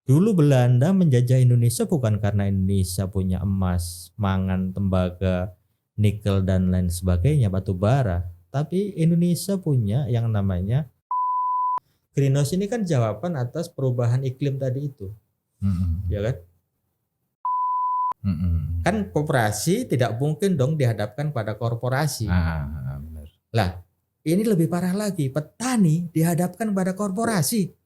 Dulu Belanda menjajah Indonesia bukan karena Indonesia punya emas, mangan, tembaga, nikel dan lain sebagainya, batu bara. Tapi Indonesia punya yang namanya greenhouse. Ini kan jawaban atas perubahan iklim tadi itu, ya kan? Kan koperasi tidak mungkin dong dihadapkan pada korporasi. Benar. Lah, ini lebih parah lagi, petani dihadapkan pada korporasi.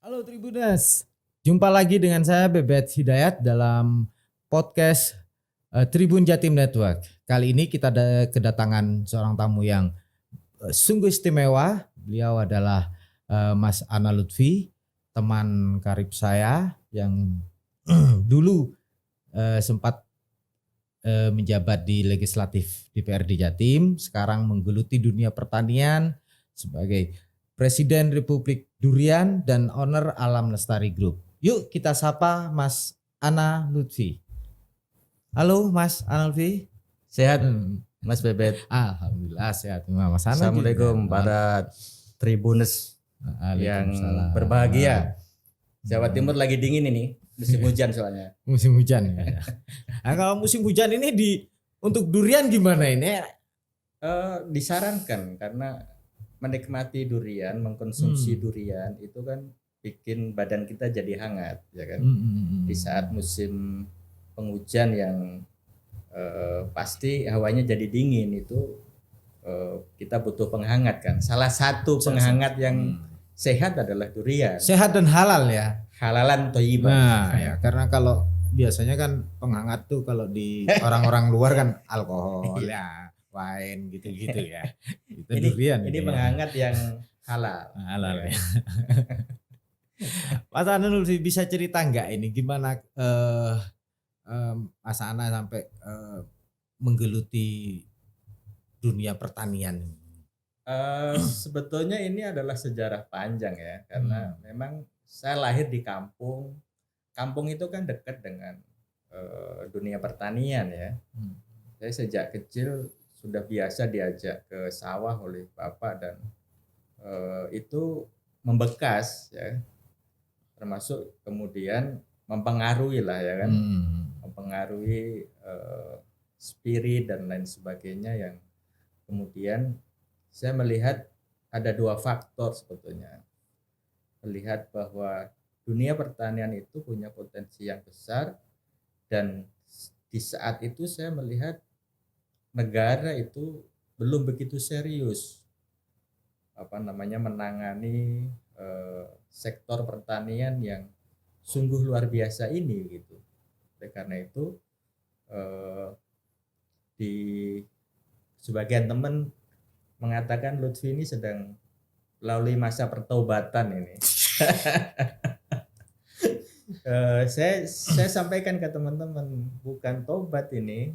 Halo Tribuners, jumpa lagi dengan saya Bebet Hidayat dalam podcast Tribun Jatim Network. Kali ini kita kedatangan seorang tamu yang sungguh istimewa. Beliau adalah Mas Ana Lutfi, teman karib saya yang dulu sempat menjabat di legislatif DPRD Jatim, sekarang menggeluti dunia pertanian sebagai Presiden Republik Durian dan owner Alam Lestari Group. Yuk kita sapa Mas Ana Lutfi. Halo Mas Ana Lutfi. Sehat Mas Bebet? Alhamdulillah sehat. Mas Ana. Assalamualaikum para Tribuners yang berbahagia. Jawa Timur lagi dingin ini, musim hujan soalnya. Musim hujan ya. Nah, kalau musim hujan ini untuk durian gimana ini? Disarankan karena menikmati durian, mengkonsumsi durian itu kan bikin badan kita jadi hangat, ya kan? Di saat musim penghujan yang pasti hawanya jadi dingin itu kita butuh penghangat kan. Salah satu penghangat yang sehat adalah durian. Sehat dan halal ya. Halalan thayyibah. Nah, ya karena kalau biasanya kan penghangat tuh kalau di orang-orang luar kan alkohol ya, wine gitu-gitu ya. Itu ini durian. Ini ya. Penghangat yang halal. Halal ya. Mas Ana bisa cerita nggak ini gimana Mas Ana sampai menggeluti dunia pertanian? Sebetulnya ini adalah sejarah panjang ya, karena memang saya lahir di kampung. Kampung itu kan dekat dengan dunia pertanian ya. Saya sejak kecil sudah biasa diajak ke sawah oleh bapak dan itu membekas ya, termasuk kemudian mempengaruhi lah ya kan, mempengaruhi spirit dan lain sebagainya yang kemudian saya melihat ada dua faktor sebetulnya. Melihat bahwa dunia pertanian itu punya potensi yang besar dan di saat itu saya melihat negara itu belum begitu serius menangani sektor pertanian yang sungguh luar biasa ini gitu. Oleh karena itu di sebagian teman mengatakan Lutfi ini sedang melalui masa pertaubatan ini. Saya sampaikan ke teman-teman, bukan tobat ini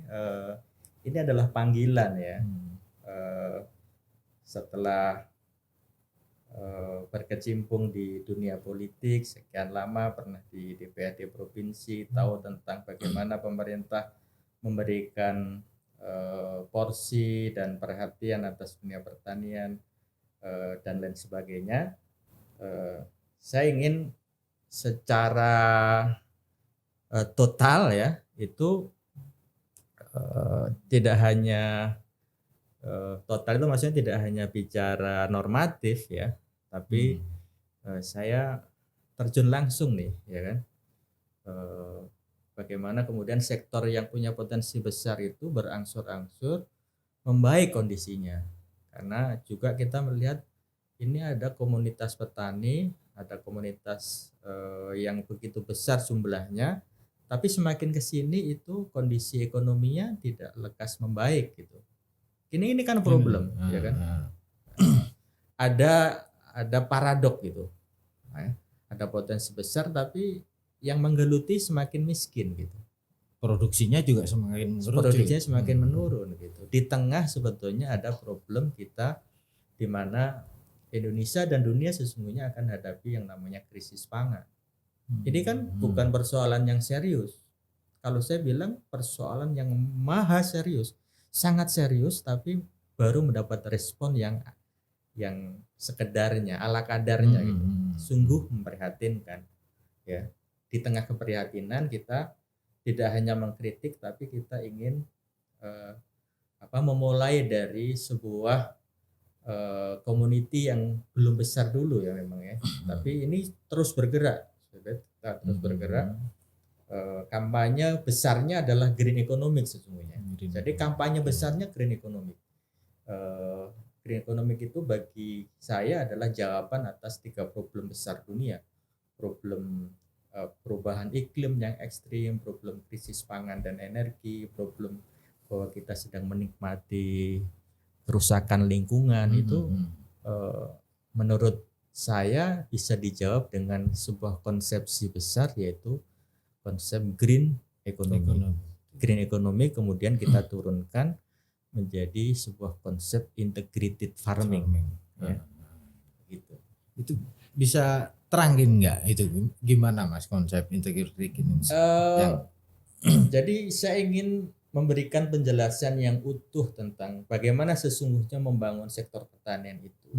adalah panggilan ya. Setelah berkecimpung di dunia politik sekian lama, pernah di DPRD provinsi, tahu tentang bagaimana pemerintah memberikan porsi dan perhatian atas dunia pertanian dan lain sebagainya. Saya ingin secara total ya itu tidak hanya total itu maksudnya tidak hanya bicara normatif ya, tapi saya terjun langsung nih ya kan, bagaimana kemudian sektor yang punya potensi besar itu berangsur-angsur membaik kondisinya, karena juga kita melihat ini ada komunitas petani, ada komunitas yang begitu besar jumlahnya, tapi semakin ke sini itu kondisi ekonominya tidak lekas membaik gitu. Ini kan problem, ya kan? Ada paradok gitu. Ada potensi besar tapi yang menggeluti semakin miskin gitu. Produksinya juga semakin menurun gitu. Di tengah sebetulnya ada problem kita di mana Indonesia dan dunia sesungguhnya akan hadapi yang namanya krisis pangan. Ini kan bukan persoalan yang serius. Kalau saya bilang persoalan yang maha serius, sangat serius, tapi baru mendapat respon yang sekedarnya, ala kadarnya gitu. Sungguh memprihatinkan. Ya, di tengah keprihatinan kita tidak hanya mengkritik, tapi kita ingin memulai dari sebuah community yang belum besar dulu ya memang ya. Tapi ini terus bergerak, kita terus bergerak. Kampanye besarnya adalah green economic sesungguhnya. Jadi kampanye besarnya green economic. Green economic itu bagi saya adalah jawaban atas 3 problem besar dunia. Problem perubahan iklim yang ekstrim, problem krisis pangan dan energi, problem bahwa kita sedang menikmati kerusakan lingkungan itu menurut saya bisa dijawab dengan sebuah konsepsi besar, yaitu konsep green economy. Green economy kemudian kita turunkan menjadi sebuah konsep integrated farming. Ya. Gitu. Itu bisa terangin nggak itu gimana Mas konsep integrated economy? Jadi saya ingin memberikan penjelasan yang utuh tentang bagaimana sesungguhnya membangun sektor pertanian itu.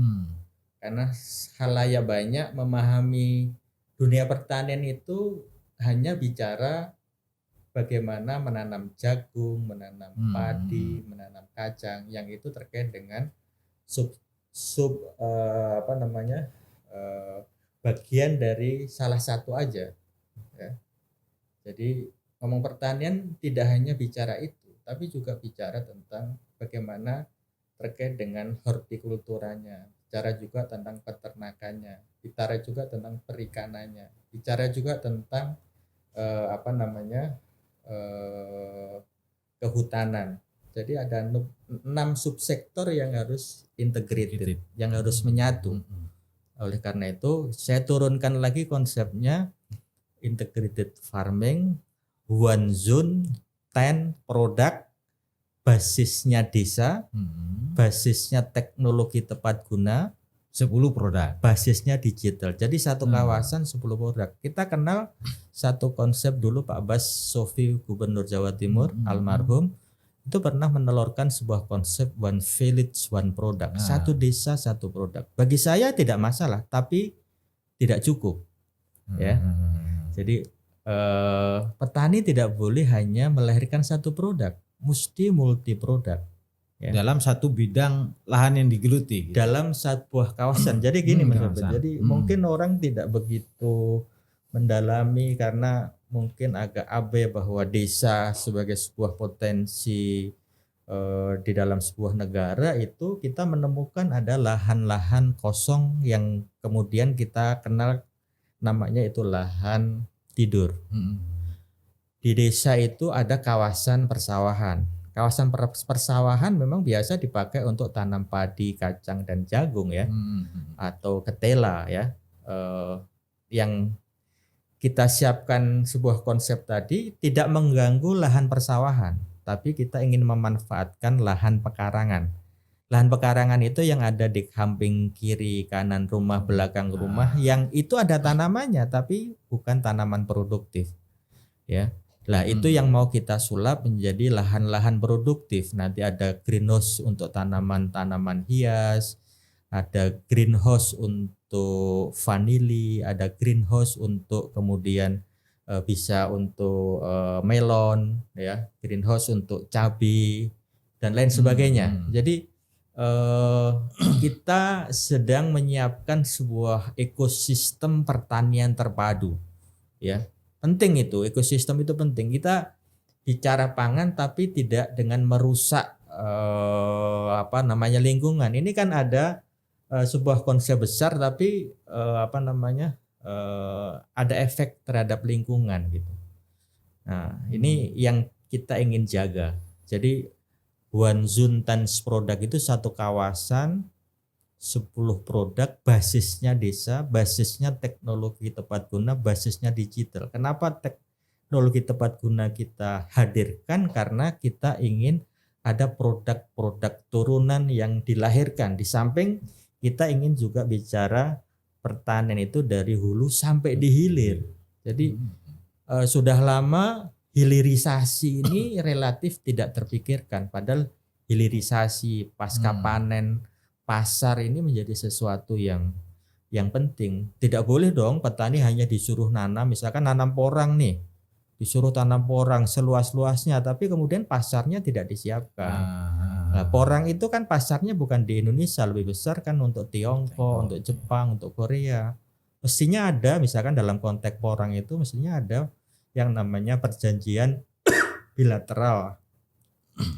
Karena khalayak banyak memahami dunia pertanian itu hanya bicara bagaimana menanam jagung, menanam padi, menanam kacang, yang itu terkait dengan bagian dari salah satu aja. Ya. Jadi ngomong pertanian tidak hanya bicara itu, tapi juga bicara tentang bagaimana terkait dengan hortikulturanya, bicara juga tentang peternakannya, bicara juga tentang perikanannya, bicara juga tentang kehutanan. Jadi ada 6 subsektor yang harus integrated, yang harus menyatu. Oleh karena itu saya turunkan lagi konsepnya integrated farming, one zone, 10 produk, basisnya desa, basisnya teknologi tepat guna, 10 produk, basisnya digital. Jadi satu kawasan 10 produk. Kita kenal satu konsep dulu Pak Bas Sofi, Gubernur Jawa Timur almarhum, itu pernah menelurkan sebuah konsep one village one product. Satu desa satu produk. Bagi saya tidak masalah, tapi tidak cukup. Ya. Jadi petani tidak boleh hanya melahirkan satu produk, mesti multi produk. Ya. Dalam satu bidang lahan yang digeluti. Dalam sebuah kawasan. Jadi gini Mas Robert, jadi mungkin orang tidak begitu mendalami karena mungkin agak abai bahwa desa sebagai sebuah potensi di dalam sebuah negara itu kita menemukan ada lahan-lahan kosong yang kemudian kita kenal namanya itu lahan tidur. Di desa itu ada kawasan persawahan. Kawasan persawahan memang biasa dipakai untuk tanam padi, kacang dan jagung ya, atau ketela ya. Yang kita siapkan sebuah konsep tadi tidak mengganggu lahan persawahan, tapi kita ingin memanfaatkan lahan pekarangan. Lahan pekarangan itu yang ada di samping kiri, kanan rumah, belakang rumah, yang itu ada tanamannya, tapi bukan tanaman produktif. Ya. Lah itu yang mau kita sulap menjadi lahan-lahan produktif. Nanti ada greenhouse untuk tanaman-tanaman hias, ada greenhouse untuk vanili, ada greenhouse untuk kemudian bisa untuk melon, ya, greenhouse untuk cabai dan lain sebagainya. Jadi kita sedang menyiapkan sebuah ekosistem pertanian terpadu, ya. Penting itu, ekosistem itu penting. Kita bicara pangan tapi tidak dengan merusak lingkungan. Ini kan ada sebuah konsep besar tapi ada efek terhadap lingkungan gitu. Nah, ini yang kita ingin jaga. Jadi one zone 10 produk itu satu kawasan 10 produk, basisnya desa, basisnya teknologi tepat guna, basisnya digital. Kenapa teknologi tepat guna kita hadirkan? Karena kita ingin ada produk-produk turunan yang dilahirkan. Di samping kita ingin juga bicara pertanian itu dari hulu sampai di hilir. Jadi sudah lama hilirisasi ini relatif tidak terpikirkan, padahal hilirisasi pasca panen pasar ini menjadi sesuatu yang penting. Tidak boleh dong petani hanya disuruh nanam, misalkan nanam porang nih, disuruh tanam porang seluas-luasnya, tapi kemudian pasarnya tidak disiapkan. Nah, porang itu kan pasarnya bukan di Indonesia, lebih besar kan untuk Tiongkok, untuk Jepang, untuk Korea. Mestinya ada, misalkan dalam konteks porang itu mestinya ada yang namanya perjanjian bilateral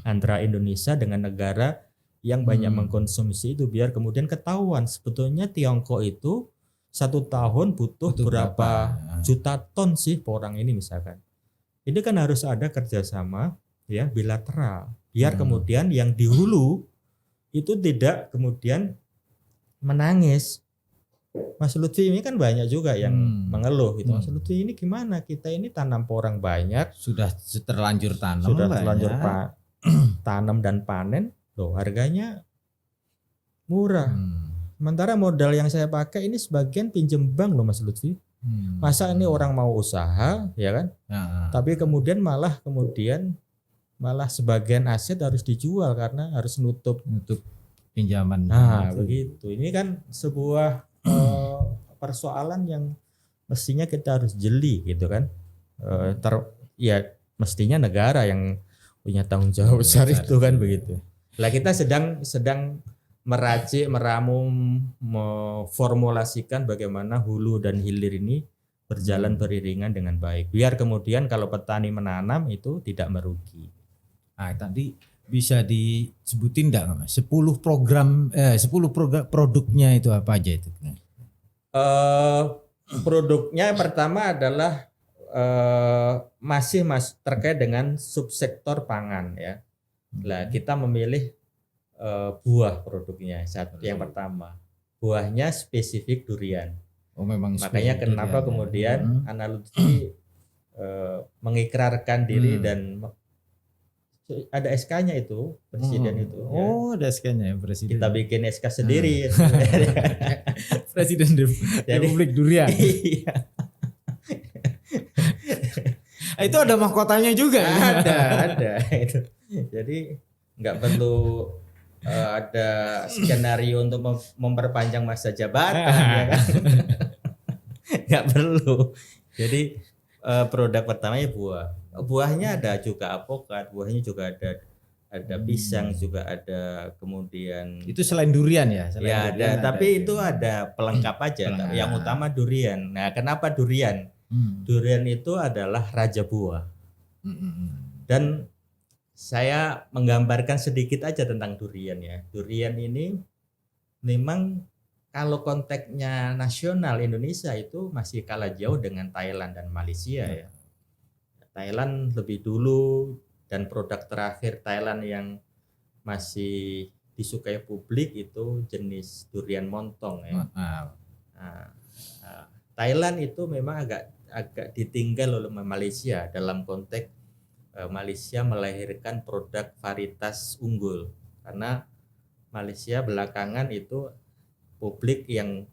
antara Indonesia dengan negara yang banyak mengkonsumsi itu, biar kemudian ketahuan sebetulnya Tiongkok itu 1 tahun butuh berapa juta ton sih porang ini misalkan. Ini kan harus ada kerjasama ya bilateral, biar kemudian yang di hulu itu tidak kemudian menangis. Mas Lutfi ini kan banyak juga yang mengeluh gitu. Mas Lutfi ini gimana? Kita ini tanam porang banyak, sudah terlanjur tanam, tanam dan panen, loh harganya murah. Sementara modal yang saya pakai ini sebagian pinjem bank loh Mas Lutfi. Masa ini orang mau usaha ya kan? Tapi kemudian malah sebagian aset harus dijual karena harus nutup pinjaman. Nah, begitu. Ini kan sebuah persoalan yang mestinya kita harus jeli gitu kan. Ya mestinya negara yang punya tanggung jawab besar itu kan begitu. Lah kita sedang meracik, meramu, memformulasikan bagaimana hulu dan hilir ini berjalan beriringan dengan baik. Biar kemudian kalau petani menanam itu tidak merugi. Nah, tadi bisa disebutin enggak Mas? 10 program produknya itu apa aja itu? Produknya pertama adalah masih terkait dengan subsektor pangan ya. Nah, kita memilih buah produknya. Yang pertama, buahnya spesifik durian. Oh, memang makanya kenapa durian, kemudian analogi mengikrarkan diri dan ada SK-nya itu presiden itu. Oh, ada SK-nya ya presiden. Kita bikin SK sendiri. Presiden Republik Durian. Iya. Itu ada mahkotanya juga. Ada itu. Jadi nggak perlu ada skenario untuk memperpanjang masa jabatan ya kan. Nggak perlu. Jadi produk pertamanya buah. Buahnya ada juga apokat, buahnya juga ada pisang, juga ada kemudian. Itu selain durian ya? Selain durian ada, tapi itu ada pelengkap aja. Yang utama durian. Nah, kenapa durian? Durian itu adalah raja buah. Dan saya menggambarkan sedikit aja tentang durian ya. Durian ini memang kalau konteksnya nasional Indonesia itu masih kalah jauh dengan Thailand dan Malaysia ya. Thailand lebih dulu, dan produk terakhir Thailand yang masih disukai publik itu jenis durian montong ya. Thailand itu memang agak ditinggal oleh Malaysia dalam konteks Malaysia melahirkan produk varietas unggul, karena Malaysia belakangan itu publik yang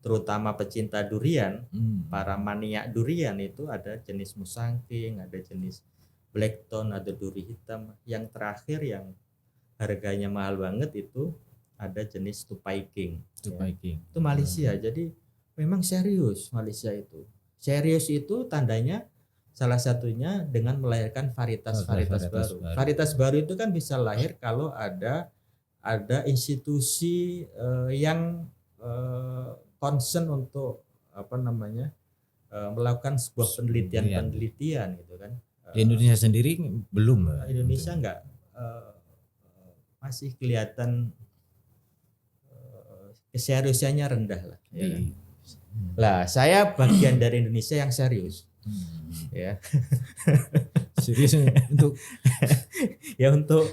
terutama pecinta durian, para maniak durian itu ada jenis musangking, ada jenis blackthorn, ada duri hitam. Yang terakhir yang harganya mahal banget itu ada jenis tupai king. Itu Malaysia. Jadi memang serius Malaysia itu. Serius itu tandanya salah satunya dengan melahirkan varietas baru. Varietas baru itu kan bisa lahir kalau ada institusi yang concern untuk melakukan sebuah penelitian gitu kan. Di Indonesia sendiri belum. Indonesia enggak, masih kelihatan keseriusannya rendah lah. Ya kan? Lah saya bagian dari Indonesia yang serius. Ya. Serius untuk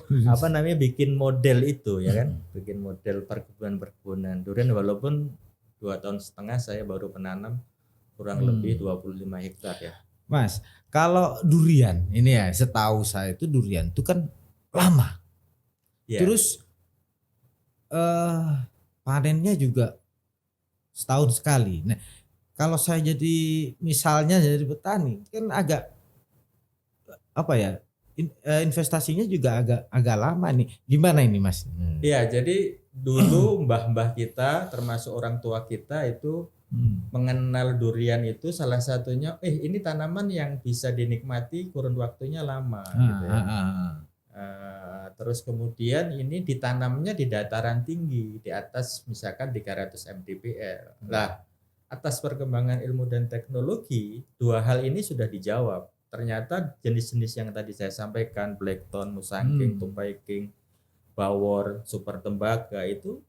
bikin model itu ya kan, bikin model perkebunan durian, walaupun 2,5 tahun saya baru menanam kurang lebih 25 hektar ya. Mas, kalau durian ini ya, setahu saya itu durian itu kan lama. Ya. Terus panennya juga setahun sekali. Nah, kalau saya jadi misalnya jadi petani kan agak apa ya investasinya juga agak lama nih. Gimana ini Mas? Iya, jadi dulu mbah-mbah kita termasuk orang tua kita itu mengenal durian itu salah satunya ini tanaman yang bisa dinikmati kurun waktunya lama gitu ya. Terus kemudian ini ditanamnya di dataran tinggi di atas misalkan 300 mdpl. Lah, atas perkembangan ilmu dan teknologi, dua hal ini sudah dijawab. Ternyata jenis-jenis yang tadi saya sampaikan, Blackthorn, Musangking, Tupai King, Bawor, Super Tembaga itu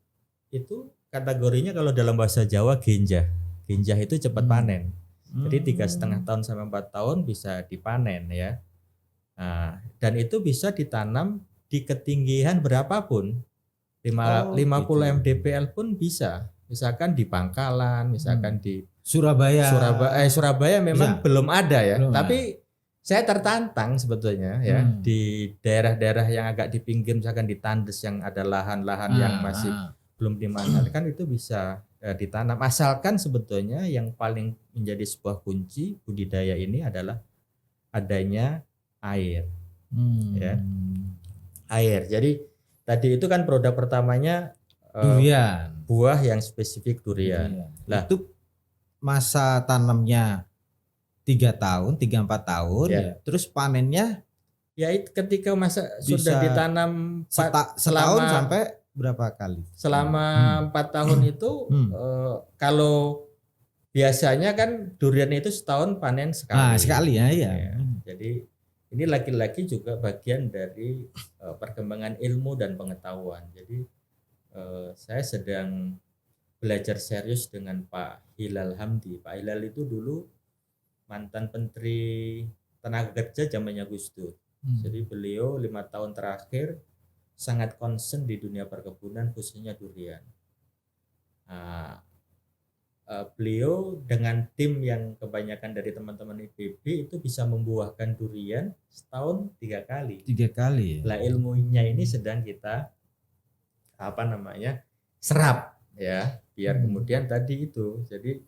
kategorinya kalau dalam bahasa Jawa genjah. Genjah itu cepat panen. Jadi 3,5 tahun sampai 4 tahun bisa dipanen ya. Nah, dan itu bisa ditanam di ketinggian berapapun. 50 mdpl pun bisa. Misalkan di Bangkalan, misalkan di Surabaya memang belum ada ya. Tapi saya tertantang sebetulnya ya di daerah-daerah yang agak di pinggir misalkan di Tandes yang ada lahan-lahan yang masih belum dimanfaatkan itu bisa ditanam, asalkan sebetulnya yang paling menjadi sebuah kunci budidaya ini adalah adanya air. Ya. Air. Jadi tadi itu kan produk pertamanya durian, buah yang spesifik durian. Lah itu masa tanamnya 3-4 tahun ya. Terus panennya ya ketika masa sudah ditanam setahun sampai berapa kali? Selama 4 tahun itu kalau biasanya kan durian itu setahun panen sekali. Sekali ya. Jadi ini lagi-lagi juga bagian dari perkembangan ilmu dan pengetahuan. Jadi saya sedang belajar serius dengan Pak Hilal Hamdi. Pak Hilal itu dulu mantan Menteri Tenaga Kerja zamannya Gus Dur. Jadi beliau 5 tahun terakhir sangat concern di dunia perkebunan khususnya durian. Beliau dengan tim yang kebanyakan dari teman-teman IPB itu bisa membuahkan durian setahun 3 kali. 3 kali. Lah ilmunya ini sedang kita serap ya, biar kemudian tadi itu jadi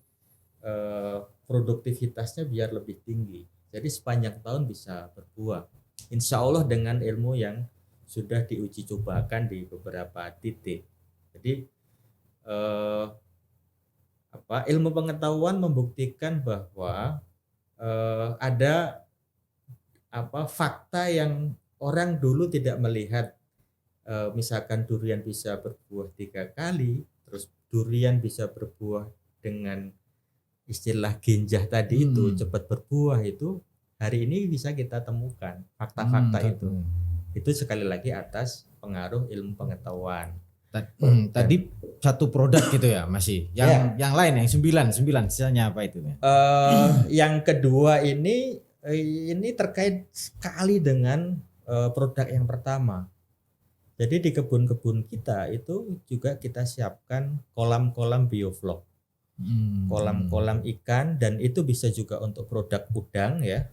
produktivitasnya biar lebih tinggi. Jadi sepanjang tahun bisa berbuah. Insya Allah dengan ilmu yang sudah diuji cobakan di beberapa titik. Jadi ilmu pengetahuan membuktikan bahwa ada fakta yang orang dulu tidak melihat. Misalkan durian bisa berbuah 3 kali, terus durian bisa berbuah dengan istilah genjah tadi itu cepat berbuah, itu hari ini bisa kita temukan fakta-fakta itu sekali lagi atas pengaruh ilmu pengetahuan. Tadi satu produk gitu ya masih yang lain yang 9 sisanya apa itu? Yang kedua ini terkait sekali dengan produk yang pertama. Jadi di kebun-kebun kita itu juga kita siapkan kolam-kolam bioflok. Kolam-kolam ikan, dan itu bisa juga untuk produk udang ya.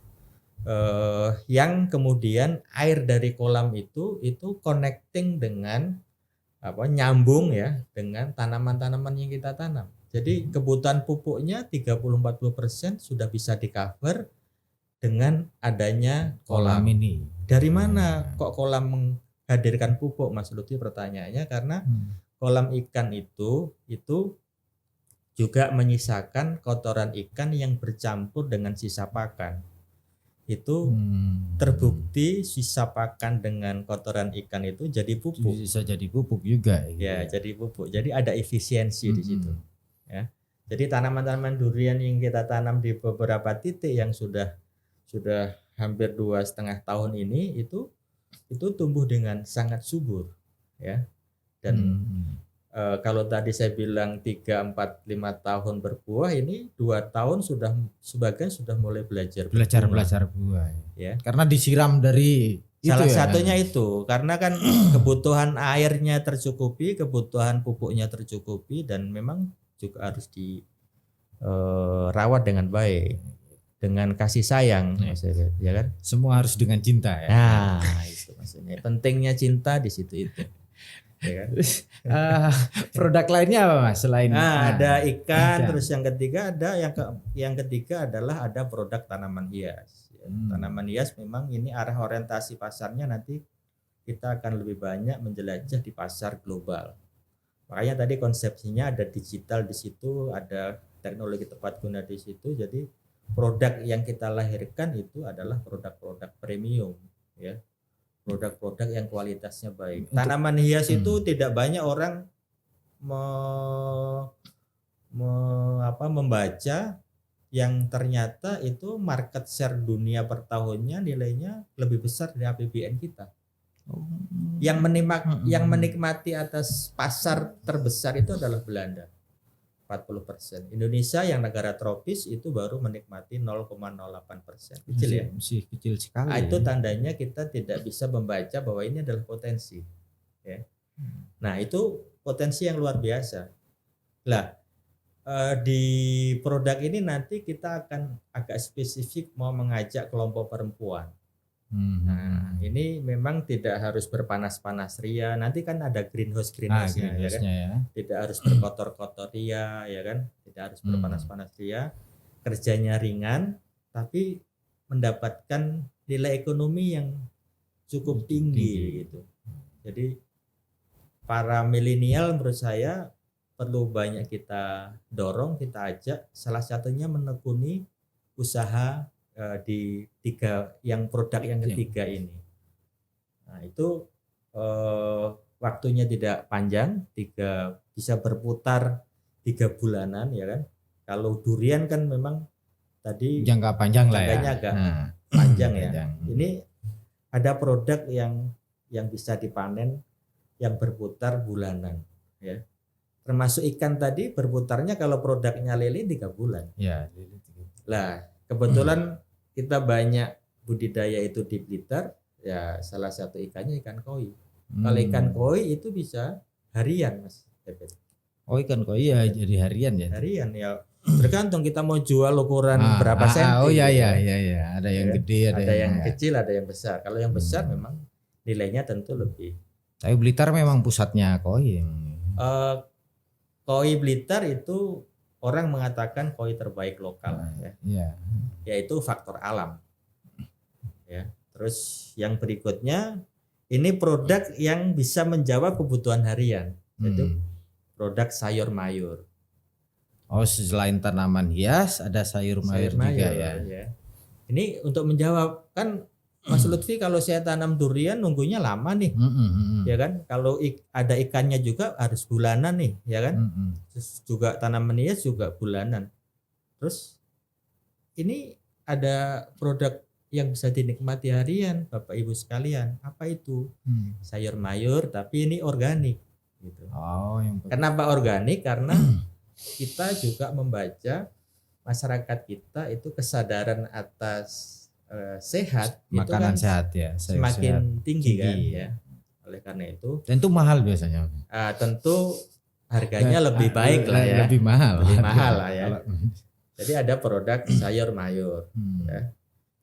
Yang kemudian air dari kolam itu connecting dengan nyambung ya dengan tanaman-tanaman yang kita tanam. Jadi kebutuhan pupuknya 30-40% sudah bisa di-cover dengan adanya kolam ini. Dari mana kok kolam menghadirkan pupuk, Mas Lutfi pertanyaannya? Karena kolam ikan itu juga menyisakan kotoran ikan yang bercampur dengan sisa pakan. Itu terbukti sisa pakan dengan kotoran ikan itu jadi pupuk. Bisa jadi pupuk juga. Ya, jadi pupuk. Jadi ada efisiensi di situ. Ya. Jadi tanaman-tanaman durian yang kita tanam di beberapa titik yang sudah hampir 2,5 tahun ini itu tumbuh dengan sangat subur, ya. Dan kalau tadi saya bilang 3, 4, 5 tahun berbuah, ini 2 tahun sebagian sudah mulai belajar buah. Ya. Karena disiram dari salah satunya itu karena kan kebutuhan airnya tercukupi, kebutuhan pupuknya tercukupi, dan memang juga harus dirawat dengan baik, dengan kasih sayang, maksudnya, ya kan? Semua harus dengan cinta ya. Nah, itu maksudnya. Pentingnya cinta di situ itu. ya kan? Produk lainnya apa Mas selain Ada ikan, ikan. terus yang ketiga yang ketiga adalah ada produk tanaman hias. Ya. Tanaman hias memang ini arah orientasi pasarnya nanti kita akan lebih banyak menjelajah di pasar global. Makanya tadi konsepsinya ada digital di situ, ada teknologi tepat guna di situ. Jadi produk yang kita lahirkan itu adalah produk-produk premium, ya. Produk-produk yang kualitasnya baik. Tanaman hias itu tidak banyak orang membaca yang ternyata itu market share dunia per tahunnya nilainya lebih besar dari APBN kita. Yang menikmati atas pasar terbesar itu adalah Belanda 40%. Indonesia yang negara tropis itu baru menikmati 0,08%. Kecil ya? Masih kecil sekali. Itu tandanya kita tidak bisa membaca bahwa ini adalah potensi. Ya. Nah itu potensi yang luar biasa. Lah di produk ini nanti kita akan agak spesifik mau mengajak kelompok perempuan. Nah, ini memang tidak harus berpanas-panas ria. Nanti kan ada greenhouse-nya ya kan? Ya. Tidak harus berkotor-kotor ria, ya kan? Tidak harus berpanas-panas ria. Kerjanya ringan, tapi mendapatkan nilai ekonomi yang cukup tinggi gitu. Jadi para milenial menurut saya perlu banyak kita dorong, kita ajak. Salah satunya menekuni usaha di produk yang ketiga ini. Nah itu waktunya tidak panjang, bisa berputar 3 bulanan ya kan. Kalau durian kan memang tadi jangka panjang lah ya. Agak panjang ya. Ini ada produk yang bisa dipanen yang berputar bulanan ya. Termasuk ikan tadi berputarnya kalau produknya lele 3 bulan. Ya. Lah kebetulan kita banyak budidaya itu di Blitar, ya salah satu ikannya ikan koi. Kalau ikan koi itu bisa harian Mas. Oh ikan koi ya jadi harian ya? Harian ya, tergantung kita mau jual ukuran berapa senti. Oh iya. Ada yang gede, ada yang kecil, ada yang besar. Kalau yang besar memang nilainya tentu lebih. Tapi Blitar memang pusatnya koi. Koi Blitar itu orang mengatakan koi terbaik lokal ya. Yaitu faktor alam. Ya. Terus yang berikutnya ini produk yang bisa menjawab kebutuhan harian. Yaitu produk sayur mayur. Oh, selain tanaman hias ada sayur mayur juga ya. Ini untuk menjawab kan Mas Lutfi, kalau saya tanam durian nunggunya lama nih. Ya kan? Kalau ada ikannya juga harus bulanan nih, ya kan? Terus juga tanaman hias juga bulanan. Terus ini ada produk yang bisa dinikmati harian, Bapak Ibu sekalian. Apa itu? Sayur mayur tapi ini organik gitu. Kenapa organik? Karena kita juga membaca masyarakat kita itu kesadaran atas sehat, makanan itu kan sehat ya, semakin tinggi kan ya. Oleh karena itu, dan itu mahal biasanya. Tentu harganya lebih baik lah ya. Lebih mahal lah ya. Jadi ada produk sayur mayur. Ya.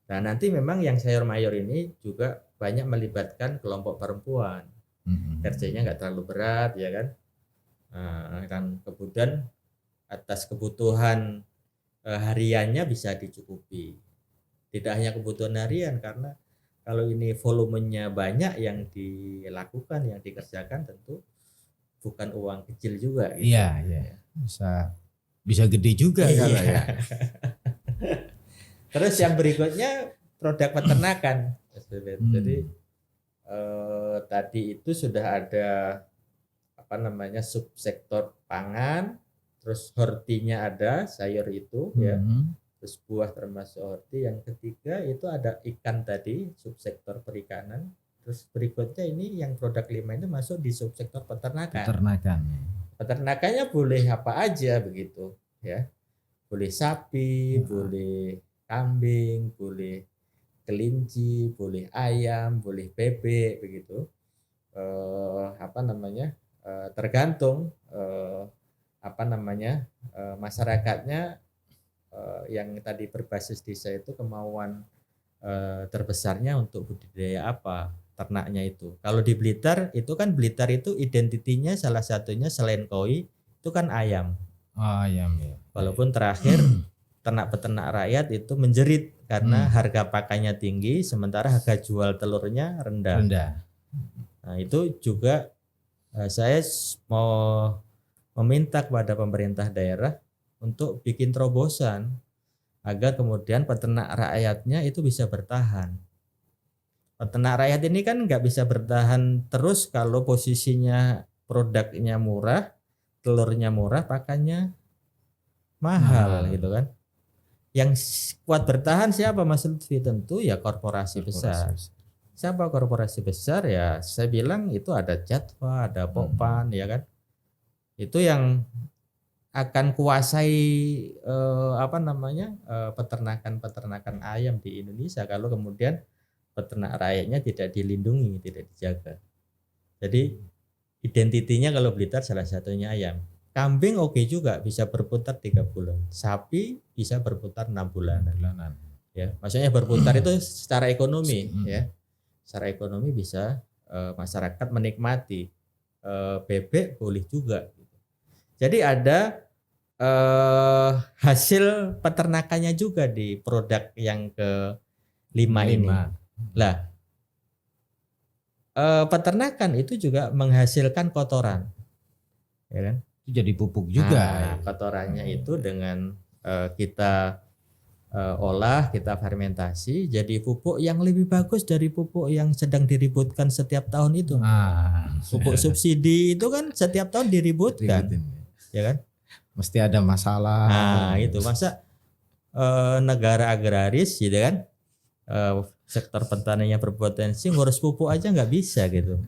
Nah nanti memang yang sayur mayur ini juga banyak melibatkan kelompok perempuan. Kerjanya nggak terlalu berat ya kan. Kan kemudian atas kebutuhan hariannya bisa dicukupi. Tidak hanya kebutuhan harian, karena kalau ini volumenya banyak yang dilakukan, yang dikerjakan, tentu bukan uang kecil juga. Gitu. Iya. Bisa gede juga kalau ya. Terus yang berikutnya produk peternakan. Jadi tadi itu sudah ada subsektor pangan, terus hortinya ada sayur itu ya. Terus buah termasuk horti. Yang ketiga itu ada ikan tadi, subsektor perikanan. Terus berikutnya ini yang produk 5 itu masuk di subsektor peternakan. Peternakannya boleh apa aja begitu ya. Boleh sapi, boleh kambing, boleh kelinci, boleh ayam, boleh bebek begitu. Tergantung masyarakatnya yang tadi berbasis desa itu kemauan terbesarnya untuk budidaya apa ternaknya itu. Kalau di Blitar itu kan Blitar itu identitinya salah satunya selain koi itu kan ayam. Ayam ya. Walaupun terakhir ternak peternak rakyat itu menjerit karena harga pakannya tinggi sementara harga jual telurnya rendah. Nah, itu juga saya mau meminta kepada pemerintah daerah untuk bikin terobosan agar kemudian peternak rakyatnya itu bisa bertahan. Peternak rakyat ini kan nggak bisa bertahan terus kalau posisinya produknya murah, telurnya murah, pakannya mahal gitu kan. Yang kuat bertahan siapa Mas Lutfi? Tentu ya korporasi besar. Siapa korporasi besar? Ya saya bilang itu ada Jatwa, ada Pokpan ya kan. Itu yang akan kuasai peternakan ayam di Indonesia kalau kemudian peternak rakyatnya tidak dilindungi, tidak dijaga. Jadi identitinya kalau Blitar salah satunya ayam. Kambing oke juga bisa berputar 3 bulan. Sapi bisa berputar 6 bulanan. Ya, maksudnya berputar itu secara ekonomi ya. Secara ekonomi bisa masyarakat menikmati. Bebek boleh juga. Jadi ada hasil peternakannya juga di produk yang ke-5 ini. Lah, peternakan itu juga menghasilkan kotoran, ya kan? Itu jadi pupuk juga. Nah, kotorannya itu dengan kita olah, kita fermentasi, jadi pupuk yang lebih bagus dari pupuk yang sedang diributkan setiap tahun itu. Pupuk subsidi itu kan setiap tahun diributkan, ya kan? Mesti ada masalah. Nah, itu masa negara agraris, gitu kan? Sektor pertaniannya berpotensi ngurus pupuk aja nggak bisa gitu.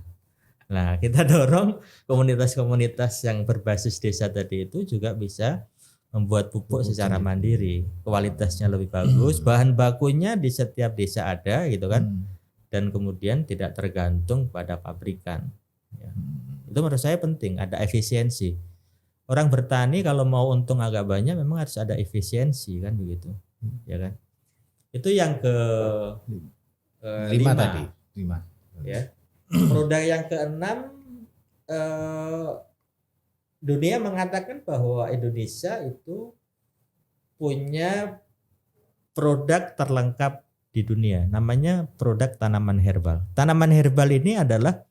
Nah, kita dorong komunitas-komunitas yang berbasis desa tadi itu juga bisa membuat pupuk secara mandiri, kualitasnya lebih bagus, bahan bakunya di setiap desa ada gitu kan, dan kemudian tidak tergantung pada pabrikan. Ya. Itu menurut saya penting, ada efisiensi. Orang bertani kalau mau untung agak banyak memang harus ada efisiensi kan begitu, ya kan? Itu yang ke-5 tadi. 5. Ya. Produk yang ke-6 dunia mengatakan bahwa Indonesia itu punya produk terlengkap di dunia. Namanya produk tanaman herbal. Tanaman herbal ini adalah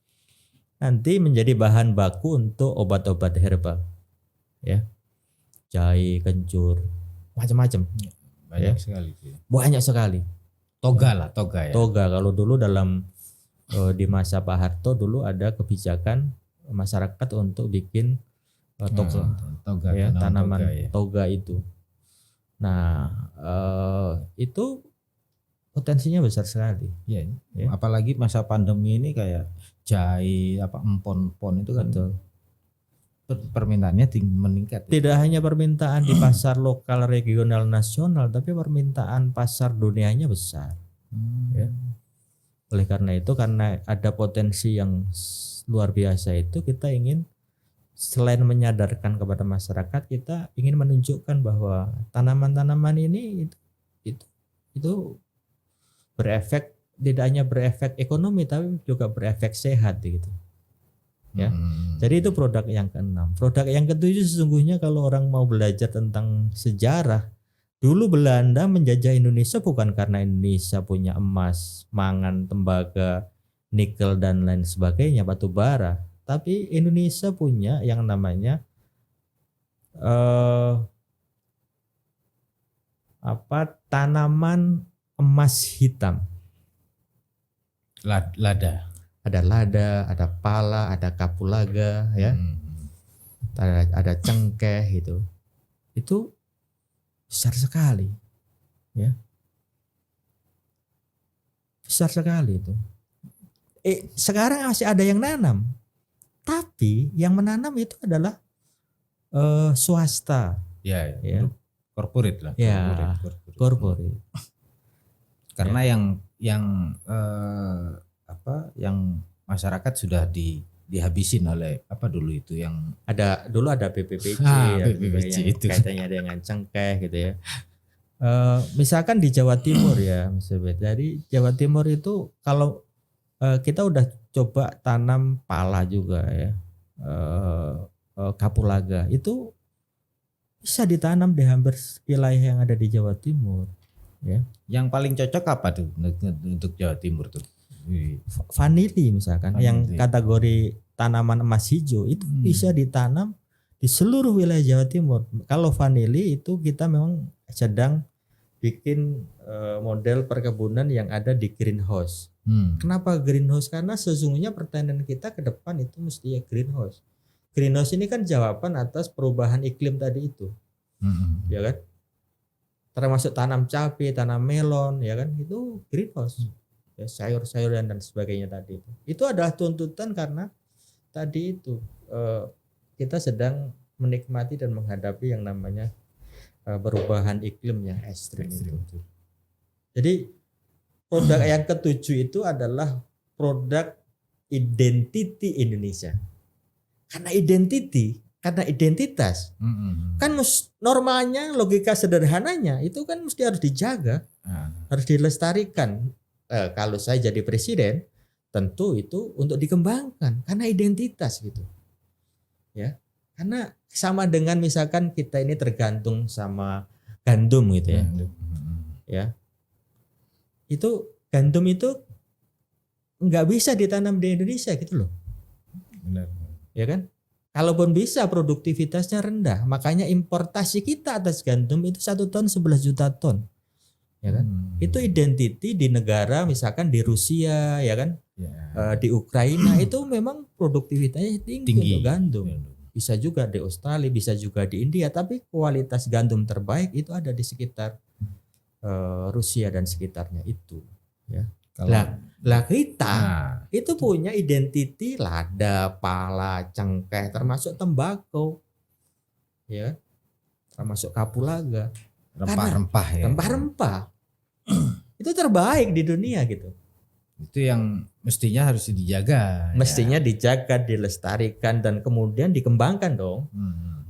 nanti menjadi bahan baku untuk obat-obat herbal. Ya. Jahe, kencur, macam-macam. Banyak sekali. Banyak sekali. Toga ya. Toga kalau dulu dalam di masa Pak Harto dulu ada kebijakan masyarakat untuk bikin toga ya, tanaman toga itu. Nah, itu potensinya besar sekali. Ya. Apalagi masa pandemi ini kayak jahe empon-empon itu kan permintaannya meningkat. Tidak hanya permintaan di pasar lokal, regional, nasional, tapi permintaan pasar dunianya besar. Ya. Oleh karena itu, karena ada potensi yang luar biasa itu, kita ingin selain menyadarkan kepada masyarakat, kita ingin menunjukkan bahwa tanaman-tanaman ini itu berefek, tidak hanya berefek ekonomi, tapi juga berefek sehat gitu. Ya. Jadi itu produk yang ke-6. Produk yang ke-7 sesungguhnya kalau orang mau belajar tentang sejarah, dulu Belanda menjajah Indonesia bukan karena Indonesia punya emas, mangan, tembaga, nikel dan lain sebagainya, batu bara, tapi Indonesia punya yang namanya tanaman emas hitam. Lada. Ada lada, ada pala, ada kapulaga, ya, ada cengkeh gitu. Itu besar sekali, ya, besar sekali itu. Sekarang masih ada yang nanam, tapi yang menanam itu adalah swasta, ya. Corporate lah. Ya, corporate. Karena yang masyarakat sudah dihabisin oleh dulu itu yang dulu ada BPPC, BPPC itu kaitannya dengan cengkeh gitu ya. Misalkan di Jawa Timur ya, Mas Ebet. Dari Jawa Timur itu kalau kita udah coba tanam pala juga ya, kapulaga itu bisa ditanam di hampir wilayah yang ada di Jawa Timur. Ya. Yang paling cocok apa tuh untuk Jawa Timur tuh? Vanili misalkan, Vanili. yang kategori tanaman emas hijau itu bisa ditanam di seluruh wilayah Jawa Timur. Kalau vanili itu kita memang sedang bikin model perkebunan yang ada di greenhouse. Kenapa greenhouse? Karena sesungguhnya pertanian kita ke depan itu mesti ya greenhouse. Greenhouse ini kan jawaban atas perubahan iklim tadi itu, ya kan? Termasuk tanam cabai, tanam melon, ya kan? Itu greenhouse, ya, sayur-sayuran dan sebagainya tadi itu. Itu adalah tuntutan karena tadi itu kita sedang menikmati dan menghadapi yang namanya perubahan iklim yang ekstrim itu. Jadi produk yang ketujuh itu adalah produk identity Indonesia. Karena identitas. Kan normalnya logika sederhananya itu kan mesti harus dijaga, harus dilestarikan. Kalau saya jadi presiden, tentu itu untuk dikembangkan karena identitas gitu. Ya. Karena sama dengan misalkan kita ini tergantung sama gandum gitu ya. Ya. Itu gandum itu nggak bisa ditanam di Indonesia gitu loh. Benar. Ya kan? Kalaupun bisa produktivitasnya rendah, makanya importasi kita atas gandum itu 1 ton 11 juta ton. Ya kan? Itu identity di negara misalkan di Rusia ya kan? Di Ukraina itu memang produktivitasnya tinggi untuk gandum. Bisa juga di Australia, bisa juga di India, tapi kualitas gandum terbaik itu ada di sekitar Rusia dan sekitarnya itu. Ya. Lah kita itu punya identity lada, pala, cengkeh, termasuk tembakau, ya, termasuk kapulaga, rempah-rempah ya. Rempah-rempah itu terbaik di dunia gitu. Itu yang mestinya harus dijaga. Mestinya dijaga, dilestarikan dan kemudian dikembangkan dong.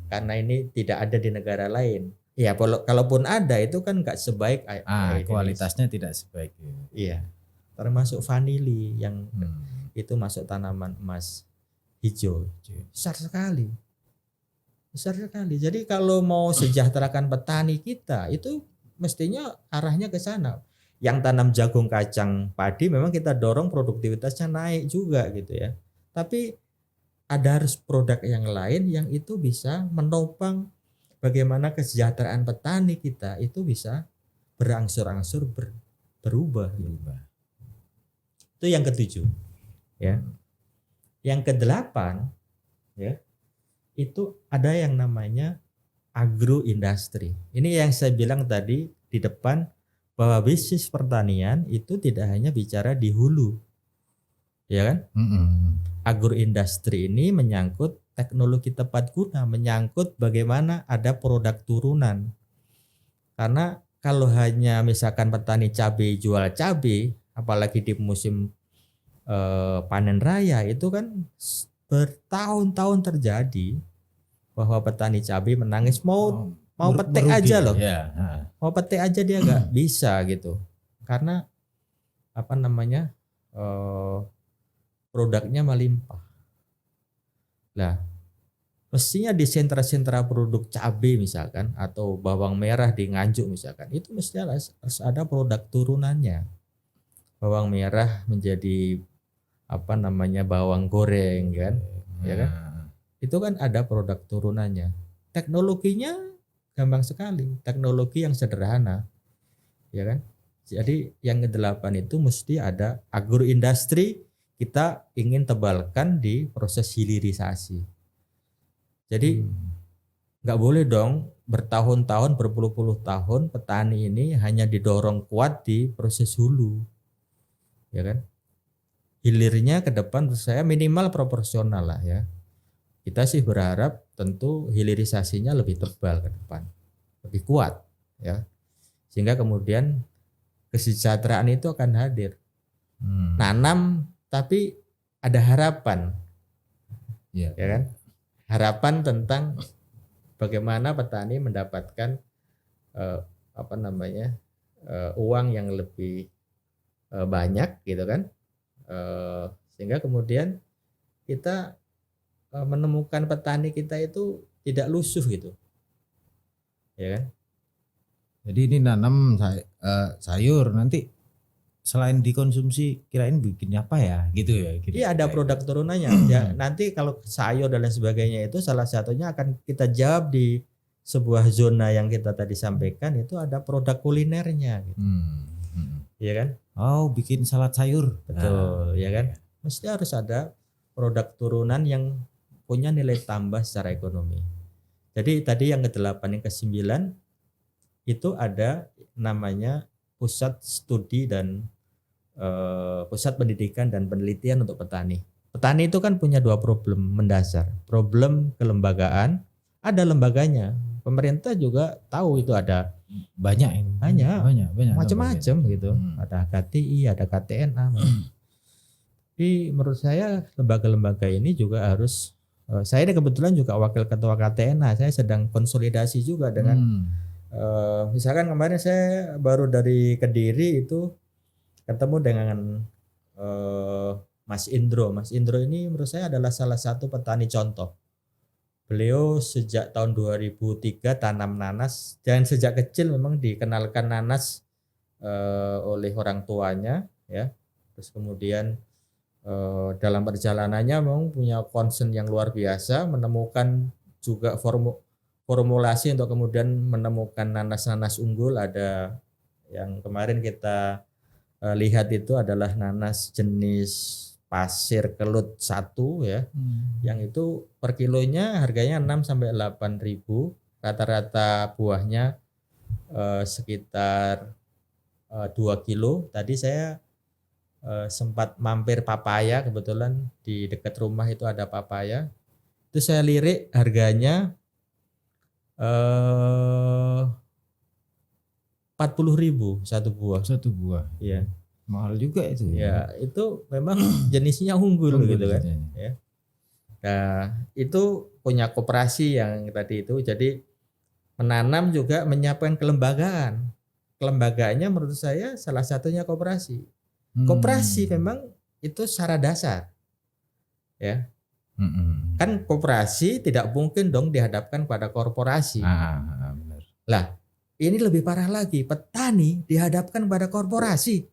Karena ini tidak ada di negara lain. Ya, kalaupun ada itu kan nggak sebaik. Kualitasnya tidak sebaik. Iya. Termasuk vanili yang itu masuk tanaman emas hijau. Besar sekali. Jadi kalau mau sejahterakan petani kita itu mestinya arahnya ke sana. Yang tanam jagung, kacang, padi memang kita dorong produktivitasnya naik juga gitu ya. Tapi ada harus produk yang lain yang itu bisa menopang bagaimana kesejahteraan petani kita itu bisa berangsur-angsur berubah. Itu yang ketujuh, ya. Yang kedelapan, ya, itu ada yang namanya agroindustri. Ini yang saya bilang tadi di depan bahwa bisnis pertanian itu tidak hanya bicara di hulu, ya kan? Agroindustri ini menyangkut teknologi tepat guna, menyangkut bagaimana ada produk turunan. Karena kalau hanya misalkan petani cabai jual cabai, apalagi di musim panen raya itu kan bertahun-tahun terjadi bahwa petani cabai menangis mau petik aja loh, mau petik aja dia nggak bisa gitu, karena apa namanya produknya melimpah. Lah mestinya di sentra-sentra produk cabai misalkan atau bawang merah di Nganjuk misalkan itu mestinya harus ada produk turunannya. Bawang merah menjadi apa namanya bawang goreng kan, ya kan? Itu kan ada produk turunannya. Teknologinya gampang sekali, teknologi yang sederhana, ya kan? Jadi yang ke-8 itu mesti ada agroindustri, kita ingin tebalkan di proses hilirisasi. Jadi nggak boleh dong bertahun-tahun, berpuluh-puluh tahun petani ini hanya didorong kuat di proses hulu, ya kan? Hilirnya ke depan saya minimal proporsional lah ya. Kita sih berharap tentu hilirisasinya lebih tebal ke depan, lebih kuat ya, sehingga kemudian kesejahteraan itu akan hadir. Nanam tapi ada harapan, ya kan? Harapan tentang bagaimana petani mendapatkan uang yang lebih banyak gitu kan, sehingga kemudian kita menemukan petani kita itu tidak lusuh gitu, ya kan? Jadi ini nanam sayur nanti selain dikonsumsi kirain bikin apa ya gitu ya? Iya, ada produk turunannya. Ya, nanti kalau sayur dan lain sebagainya itu salah satunya akan kita jawab di sebuah zona yang kita tadi sampaikan, itu ada produk kulinernya gitu. Iya kan? Oh, bikin salad sayur. Betul, ya kan? Mesti harus ada produk turunan yang punya nilai tambah secara ekonomi. Jadi tadi yang ke-8, yang ke-9 itu ada namanya pusat studi dan pusat pendidikan dan penelitian untuk petani. Petani itu kan punya 2 problem mendasar. Problem kelembagaan, ada lembaganya. Pemerintah juga tahu itu ada banyak ini. Banyak macam-macam gitu. Ada KTI, ada KTNA. Tapi menurut saya lembaga-lembaga ini juga harus, saya ini kebetulan juga wakil ketua KTNA, saya sedang konsolidasi juga dengan misalkan kemarin saya baru dari Kediri itu ketemu dengan Mas Indro. Mas Indro ini menurut saya adalah salah satu petani contoh. Beliau sejak tahun 2003 tanam nanas, dan sejak kecil memang dikenalkan nanas oleh orang tuanya, ya. Terus kemudian dalam perjalanannya memang punya concern yang luar biasa, menemukan juga formulasi untuk kemudian menemukan nanas-nanas unggul. Ada yang kemarin kita lihat itu adalah nanas jenis pasir kelut 1 ya. Yang itu per kilonya harganya 6 sampai 8 ribu, rata-rata buahnya sekitar 2 kilo. Tadi saya sempat mampir papaya, kebetulan di dekat rumah itu ada papaya. Itu saya lirik harganya 40.000 satu buah. Iya. Mahal juga itu. Ya, itu memang jenisnya unggul gitu kan. Ya. Nah, itu punya koperasi yang tadi itu. Jadi menanam juga menyiapkan kelembagaan. Kelembagaannya menurut saya salah satunya koperasi. Koperasi memang itu syarat dasar. Ya. Kan koperasi tidak mungkin dong dihadapkan pada korporasi. Benar. Lah, ini lebih parah lagi, petani dihadapkan pada korporasi.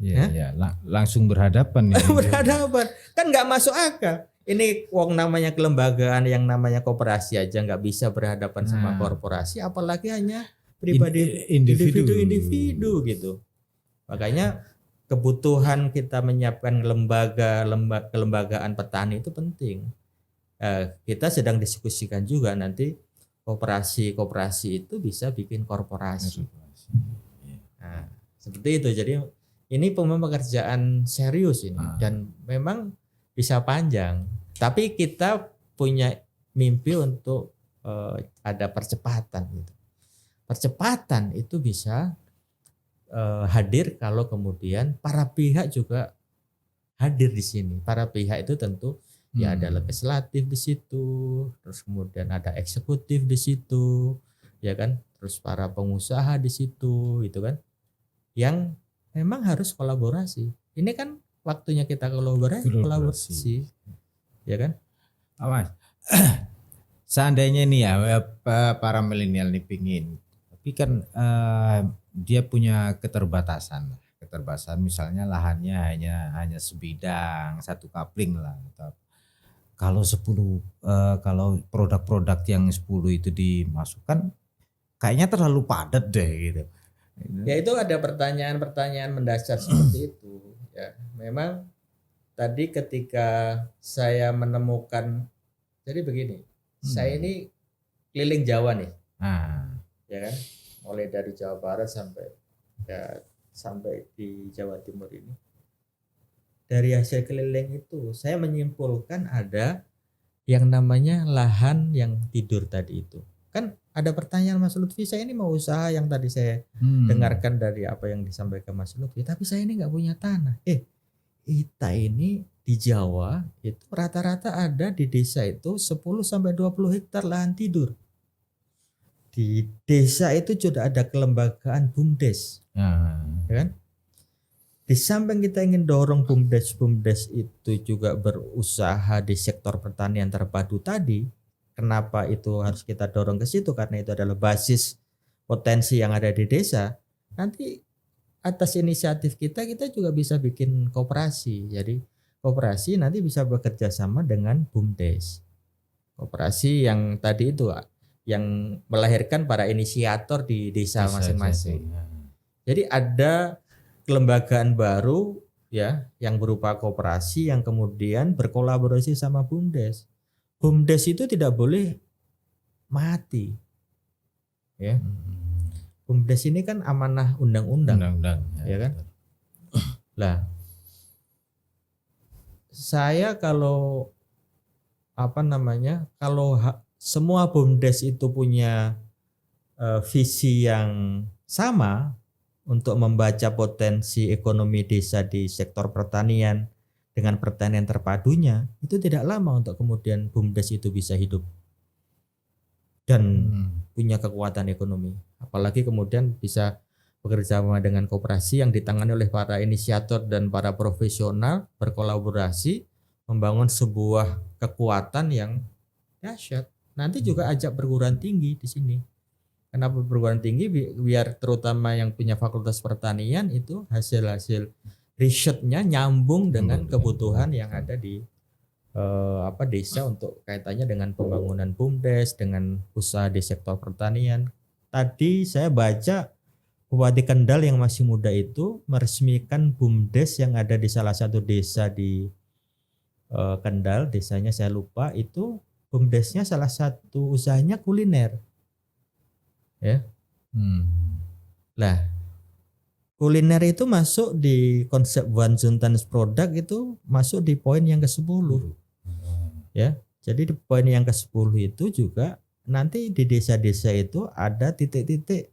Iya, langsung berhadapan ya. Berhadapan, kan nggak masuk akal. Ini wong namanya kelembagaan, yang namanya koperasi aja nggak bisa berhadapan sama korporasi, apalagi hanya pribadi individu gitu. Makanya kebutuhan kita menyiapkan kelembagaan petani itu penting. Kita sedang diskusikan juga nanti koperasi itu bisa bikin korporasi. Nah, seperti itu. Jadi ini pekerjaan serius ini, dan memang bisa panjang. Tapi kita punya mimpi untuk ada percepatan gitu. Percepatan itu bisa hadir kalau kemudian para pihak juga hadir di sini. Para pihak itu tentu ya ada legislatif di situ, terus kemudian ada eksekutif di situ, ya kan, terus para pengusaha di situ, itu kan, yang memang harus kolaborasi. Ini kan waktunya kita kolaborasi, ya kan? Mas, seandainya nih ya para milenial nih pingin, tapi kan dia punya keterbatasan misalnya lahannya hanya sebidang, 1 kapling lah. Kalau 10 kalau produk-produk yang 10 itu dimasukkan kayaknya terlalu padat deh gitu. Ya, itu ada pertanyaan-pertanyaan mendasar seperti itu ya. Memang tadi ketika saya menemukan, jadi begini, saya ini keliling Jawa nih. Ya kan? Mulai dari Jawa Barat sampai di Jawa Timur ini. Dari hasil keliling itu saya menyimpulkan ada yang namanya lahan yang tidur tadi itu. Kan ada pertanyaan Mas Lutfi, saya ini mau usaha yang tadi saya dengarkan dari apa yang disampaikan Mas Lutfi, tapi saya ini nggak punya tanah. Kita ini di Jawa itu rata-rata ada di desa itu 10 sampai 20 hektar lahan tidur. di desa itu sudah ada kelembagaan BUMDes, ya kan? Di samping kita ingin dorong BUMDes itu juga berusaha di sektor pertanian terpadu tadi. Kenapa itu harus kita dorong ke situ? Karena itu adalah basis potensi yang ada di desa. Nanti atas inisiatif kita juga bisa bikin koperasi. Jadi koperasi nanti bisa bekerja sama dengan BUMDes. Koperasi yang tadi itu yang melahirkan para inisiator di desa masing-masing. Jadi ada kelembagaan baru ya yang berupa koperasi yang kemudian berkolaborasi sama BUMDes. BUMDes itu tidak boleh mati. Ya. BUMDes ini kan amanah undang-undang. Ya kan? Lah saya kalau kalau semua BUMDes itu punya visi yang sama untuk membaca potensi ekonomi desa di sektor pertanian dengan pertanian terpadunya, itu tidak lama untuk kemudian BUMDes itu bisa hidup dan punya kekuatan ekonomi. Apalagi kemudian bisa bekerja sama dengan koperasi yang ditangani oleh para inisiator dan para profesional berkolaborasi membangun sebuah kekuatan yang dahsyat. Nanti juga ajak perguruan tinggi di sini. Kenapa perguruan tinggi? Biar terutama yang punya fakultas pertanian itu hasil-hasil risetnya nyambung dengan kebutuhan yang ada di desa untuk kaitannya dengan pembangunan BUMDes, dengan usaha di sektor pertanian. Tadi saya baca Bupati Kendal yang masih muda itu meresmikan BUMDes yang ada di salah satu desa di Kendal, desanya saya lupa, itu BUMDesnya salah satu usahanya kuliner. Ya. Lah, kuliner itu masuk di konsep One Zuntan's product itu masuk di poin yang ke-10. Ya. Jadi di poin yang ke-10 itu juga nanti di desa-desa itu ada titik-titik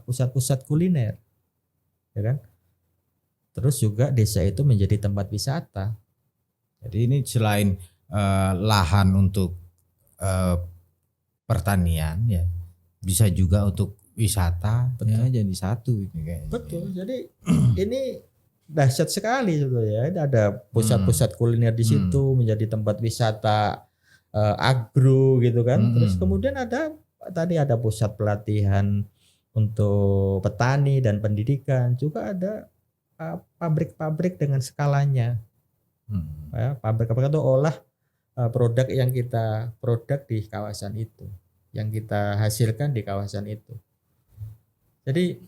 pusat-pusat kuliner. Ya kan? Terus juga desa itu menjadi tempat wisata. Jadi ini selain lahan untuk pertanian ya, bisa juga untuk wisata. Ya, jadi satu ini kayaknya. Betul. Jadi ini dahsyat sekali sebetulnya. Ada pusat-pusat kuliner di situ menjadi tempat wisata agro gitu kan. Terus kemudian ada pusat pelatihan untuk petani dan pendidikan, juga ada pabrik-pabrik dengan skalanya. Ya, pabrik-pabrik itu olah produk di kawasan itu, yang kita hasilkan di kawasan itu. Jadi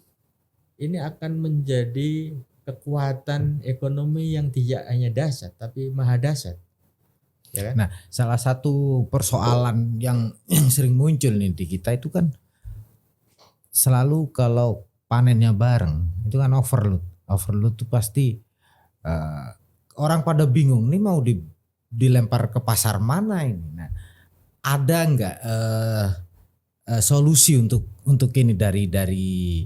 ini akan menjadi kekuatan ekonomi yang tidak hanya dahsyat tapi maha dahsyat. Ya kan? Nah, salah satu persoalan yang sering muncul nih di kita itu kan selalu kalau panennya bareng itu kan overload. Overload itu pasti orang pada bingung nih mau dilempar ke pasar mana ini. Nah, ada nggak solusi untuk ini dari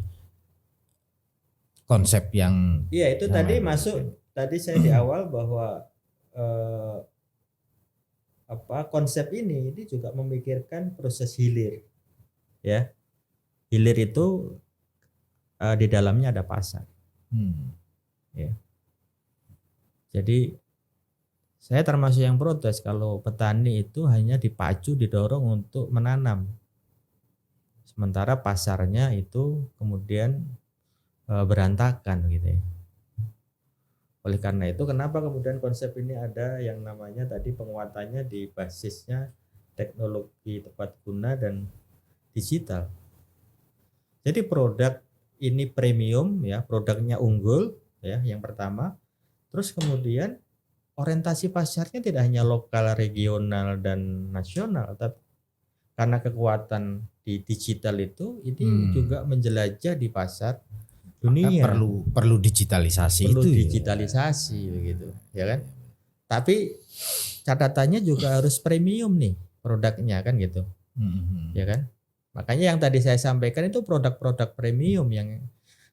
konsep yang? Iya, itu tadi masuk. Tadi saya di awal bahwa konsep ini juga memikirkan proses hilir. Ya, hilir itu di dalamnya ada pasar. Ya. Jadi saya termasuk yang protes kalau petani itu hanya dipacu, didorong untuk menanam, sementara pasarnya itu kemudian berantakan gitu ya. Oleh karena itu kenapa kemudian konsep ini ada yang namanya tadi penguatannya di basisnya teknologi tepat guna dan digital. Jadi produk ini premium ya, produknya unggul ya, yang pertama. Terus kemudian orientasi pasarnya tidak hanya lokal, regional dan nasional, tapi karena kekuatan di digital itu ini juga menjelajah di pasar dunia. Perlu digitalisasi, perlu itu digitalisasi ya. Begitu ya kan. Tapi catatannya juga harus premium nih produknya kan gitu. Ya kan. Makanya yang tadi saya sampaikan itu produk-produk premium yang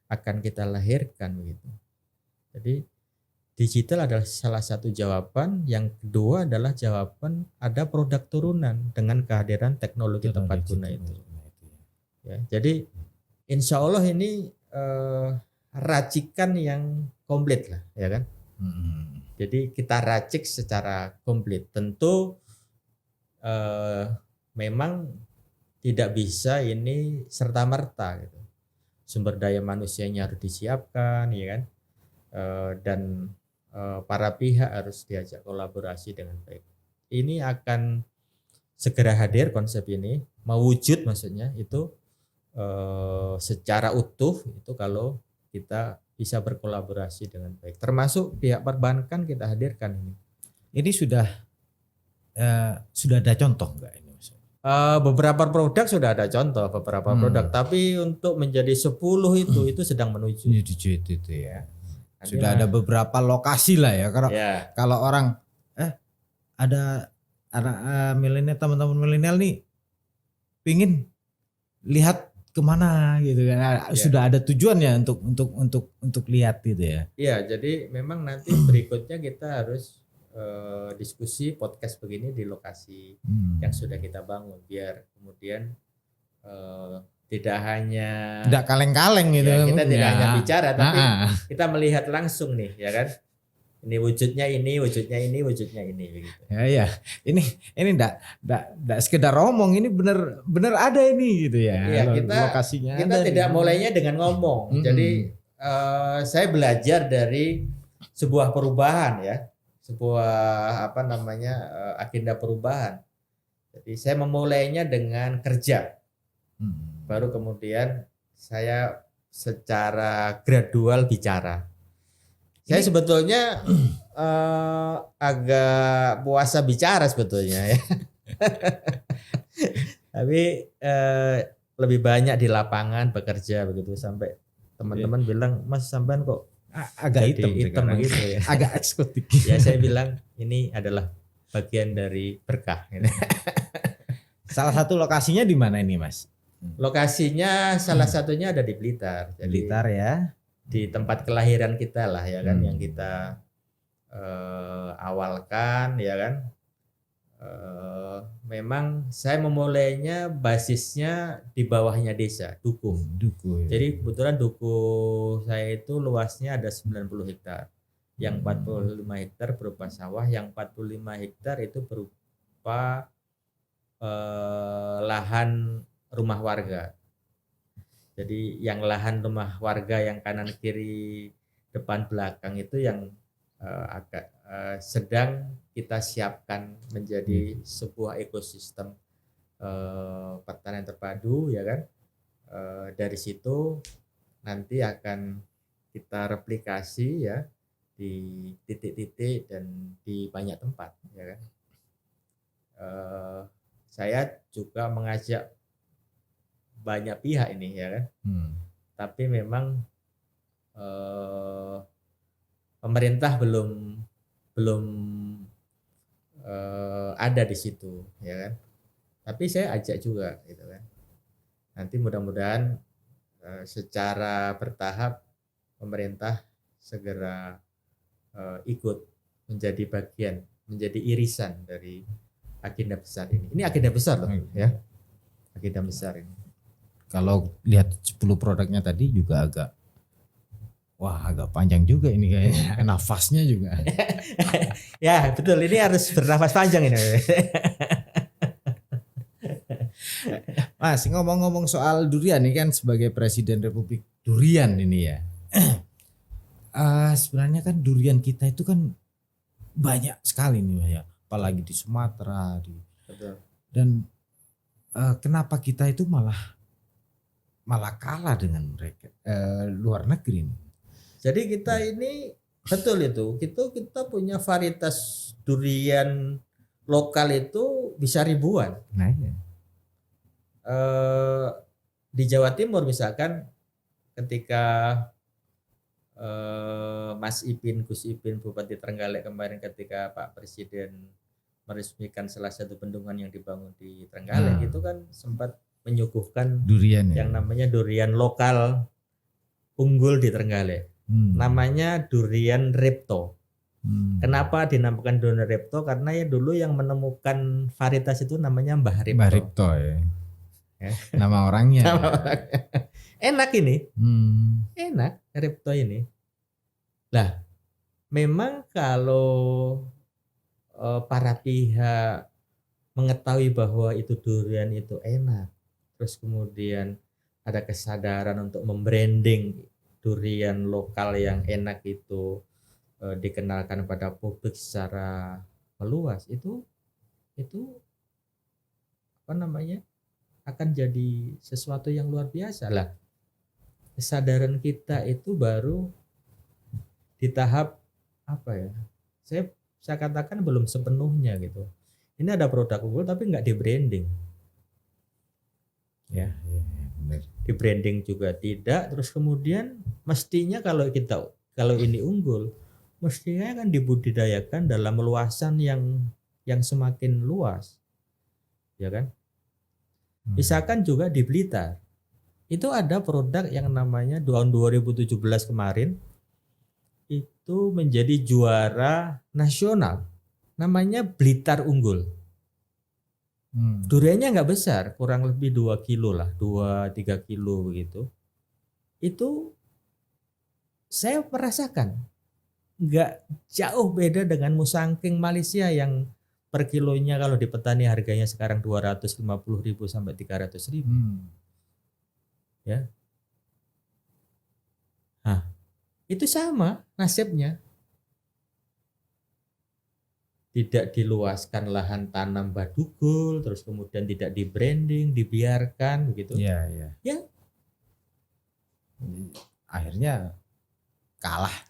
akan kita lahirkan begitu. Jadi digital adalah salah satu jawaban. Yang kedua adalah jawaban ada produk turunan dengan kehadiran teknologi tepat guna itu. Ya, jadi insya Allah ini racikan yang komplit lah, ya kan. Jadi kita racik secara komplit. Tentu memang tidak bisa ini serta merta gitu. Sumber daya manusianya harus disiapkan, ya kan. Dan para pihak harus diajak kolaborasi dengan baik. Ini akan segera hadir konsep ini, mewujud maksudnya itu secara utuh itu kalau kita bisa berkolaborasi dengan baik. Termasuk pihak perbankan kita hadirkan ini. Ini sudah ada contoh enggak ini? Beberapa produk sudah ada contoh, beberapa produk. Tapi untuk menjadi 10 itu sedang menuju. Itu ya. Sudah ada beberapa lokasi lah ya. Kalau orang ada anak milenial, teman-teman milenial nih pingin lihat kemana gitu kan, sudah ada tujuannya untuk lihat gitu ya. Iya, jadi memang nanti berikutnya kita harus diskusi podcast begini di lokasi yang sudah kita bangun, biar kemudian tidak kaleng-kaleng gitu. Ya, kita tidak hanya bicara, tapi kita melihat langsung nih, ya kan. Ini wujudnya ini, wujudnya ini, wujudnya ini begitu. Ya. Ini enggak sekedar omong, ini benar ada ini gitu ya. Iya, lokasinya. Kita tidak mulainya dengan ngomong. Jadi saya belajar dari sebuah perubahan ya. Sebuah agenda perubahan. Jadi saya memulainya dengan kerja. Baru kemudian saya secara gradual bicara. Saya sebetulnya agak puasa bicara sebetulnya ya. Tapi lebih banyak di lapangan bekerja begitu, sampai teman-teman bilang, "Mas sampean kok agak hitam begitu ya." Agak eksotik. Ya saya bilang ini adalah bagian dari berkah. Salah satu lokasinya di mana ini, Mas? Lokasinya salah satunya ada di Blitar. Jadi, Blitar ya. Di tempat kelahiran kita lah ya kan, yang kita awalkan ya kan. Memang saya memulainya basisnya di bawahnya desa Dukuh. Ya. Jadi kebetulan Dukuh saya itu luasnya ada 90 hektar. Yang 45 hektar berupa sawah, yang 45 hektar itu berupa lahan rumah warga. Jadi yang lahan rumah warga yang kanan kiri depan belakang itu yang agak sedang kita siapkan menjadi sebuah ekosistem pertanian terpadu ya kan. Dari situ nanti akan kita replikasi ya di titik-titik dan di banyak tempat ya kan. Saya juga mengajak banyak pihak ini ya kan. Tapi memang pemerintah belum ada di situ ya kan. Tapi saya ajak juga gitu kan. Nanti mudah-mudahan secara bertahap pemerintah segera ikut menjadi bagian, menjadi irisan dari agenda besar ini. Ini agenda besar loh ya. Agenda besar ini. Kalau lihat 10 produknya tadi juga agak panjang juga ini kayaknya. Nafasnya juga. Ya betul, ini harus bernafas panjang ini. Mas, ngomong-ngomong soal durian ini kan sebagai Presiden Republik Durian ini ya. Sebenarnya kan durian kita itu kan banyak sekali nih ya. Apalagi di Sumatera. Betul. Dan kenapa kita itu malah kalah dengan mereka luar negeri. Jadi kita ini betul itu, kita punya varietas durian lokal itu bisa ribuan. Nah, iya. Di Jawa Timur misalkan ketika Mas Ipin, Gus Ipin, Bupati Trenggalek kemarin ketika Pak Presiden meresmikan salah satu bendungan yang dibangun di Trenggalek itu kan sempat menyuguhkan durian yang namanya durian lokal unggul di Trenggalek. Namanya durian Repto. Kenapa dinamakan Dona Repto? Karena ya dulu yang menemukan varietas itu namanya Mbah Repto. Mbah Repto ya. Ya. Nama orangnya. Nama orangnya. Enak ini. Enak Repto ini. Lah, memang kalau para pihak mengetahui bahwa itu durian itu enak, terus kemudian ada kesadaran untuk membranding durian lokal yang enak itu dikenalkan pada publik secara meluas, itu apa namanya, akan jadi sesuatu yang luar biasa lah. Kesadaran kita itu baru di tahap apa ya, saya katakan belum sepenuhnya gitu. Ini ada produk unggul tapi nggak di branding, ya benar. Di branding juga tidak. Terus kemudian mestinya kalau ini unggul, mestinya kan dibudidayakan dalam luasan yang semakin luas, ya kan? Misalkan juga di Blitar itu ada produk yang namanya tahun 2017 kemarin itu menjadi juara nasional, namanya Blitar Unggul. Duriannya nggak besar, kurang lebih 2 kilo lah, 2-3 kilo begitu. Itu saya merasakan nggak jauh beda dengan Musangking Malaysia yang per kilonya kalau di petani harganya sekarang 250.000 sampai 300.000. Ya. Nah, itu sama nasibnya. Tidak diluaskan lahan tanam badugul, terus kemudian tidak di branding, dibiarkan begitu. Ya. Akhirnya kalah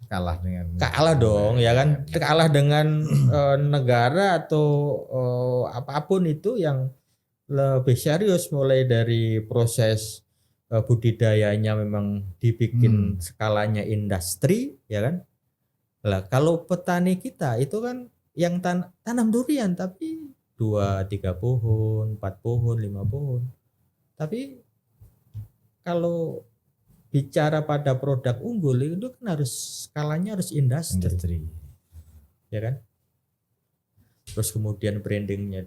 dong, ya kan? Kalah dengan negara atau apapun itu yang lebih serius, mulai dari proses budidayanya memang dibikin skalanya industri, ya kan? Lah kalau petani kita itu kan yang tanam durian tapi 2-3 pohon, 4 pohon, 5 pohon. Tapi kalau bicara pada produk unggul itu kan harus skalanya harus industri. Ya kan? Terus kemudian brandingnya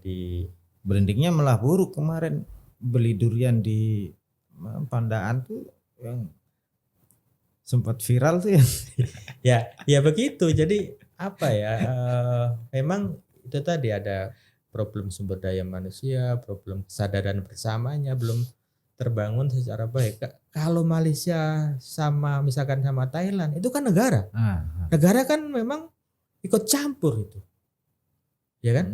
malah buruk. Kemarin beli durian di Pandaan tuh yang sempat viral tuh ya begitu. Jadi apa ya, memang itu tadi ada problem sumber daya manusia, problem kesadaran bersamanya belum terbangun secara baik. Kalau Malaysia misalkan sama Thailand itu kan negara kan memang ikut campur itu, ya kan?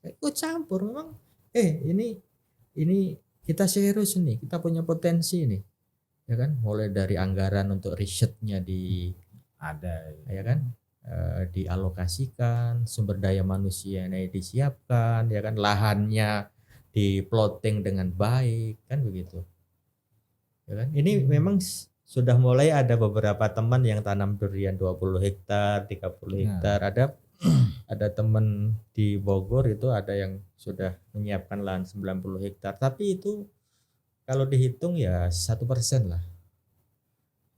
Ikut campur memang. Ini kita serius nih, kita punya potensi nih, ya kan? Mulai dari anggaran untuk risetnya ada, ya kan, dialokasikan, sumber daya manusianya disiapkan, ya kan, lahannya di-plotting dengan baik, kan begitu, ya kan. Ini memang sudah mulai ada beberapa teman yang tanam durian 20 hektar, 30 hektar. Ada teman di Bogor itu ada yang sudah menyiapkan lahan 90 hektar, tapi itu kalau dihitung ya 1% lah,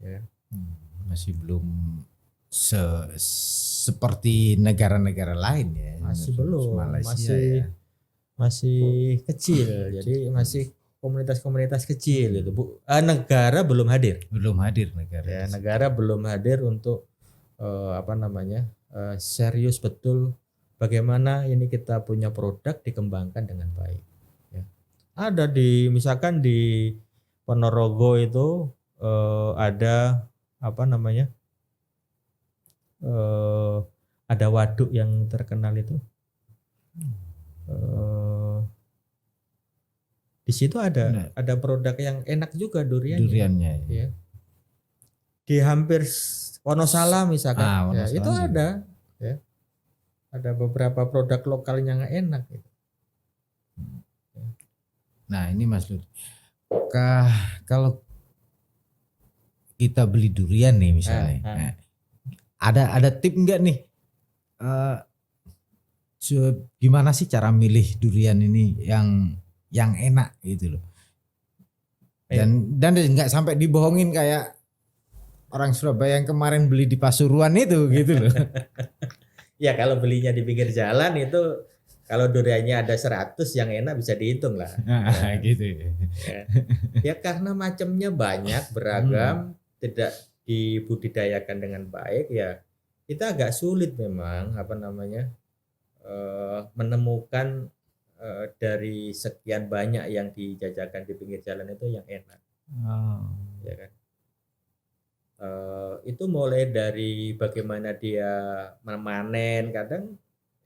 ya. Masih belum seperti negara-negara lain ya. Masih belum. Malaysia masih kecil. Jadi masih komunitas-komunitas kecil itu. Negara belum hadir. Negara. Ya, negara belum hadir untuk serius betul bagaimana ini kita punya produk dikembangkan dengan baik. Ya. Ada misalkan di Ponorogo itu ada ada waduk yang terkenal itu. Di situ ada produk yang enak juga duriannya. Ya. Di hampir Wonosala misalkan, ya, itu ada, ya. Ada beberapa produk lokal yang enak. Gitu. Nah ini Mas Lur, kalau kita beli durian nih misalnya, ada tip enggak nih? Gimana sih cara milih durian ini yang enak gitu loh? Dan nggak sampai dibohongin kayak orang Surabaya yang kemarin beli di Pasuruan itu gitu loh. Ya kalau belinya di pinggir jalan itu kalau duriannya ada 100 yang enak bisa dihitung lah. Nah, gitu. Ya. Ya karena macamnya banyak, beragam, tidak dibudidayakan dengan baik ya kita agak sulit memang menemukan dari sekian banyak yang dijajakan di pinggir jalan itu yang enak. Oh. Ya kan? Itu mulai dari bagaimana dia memanen, kadang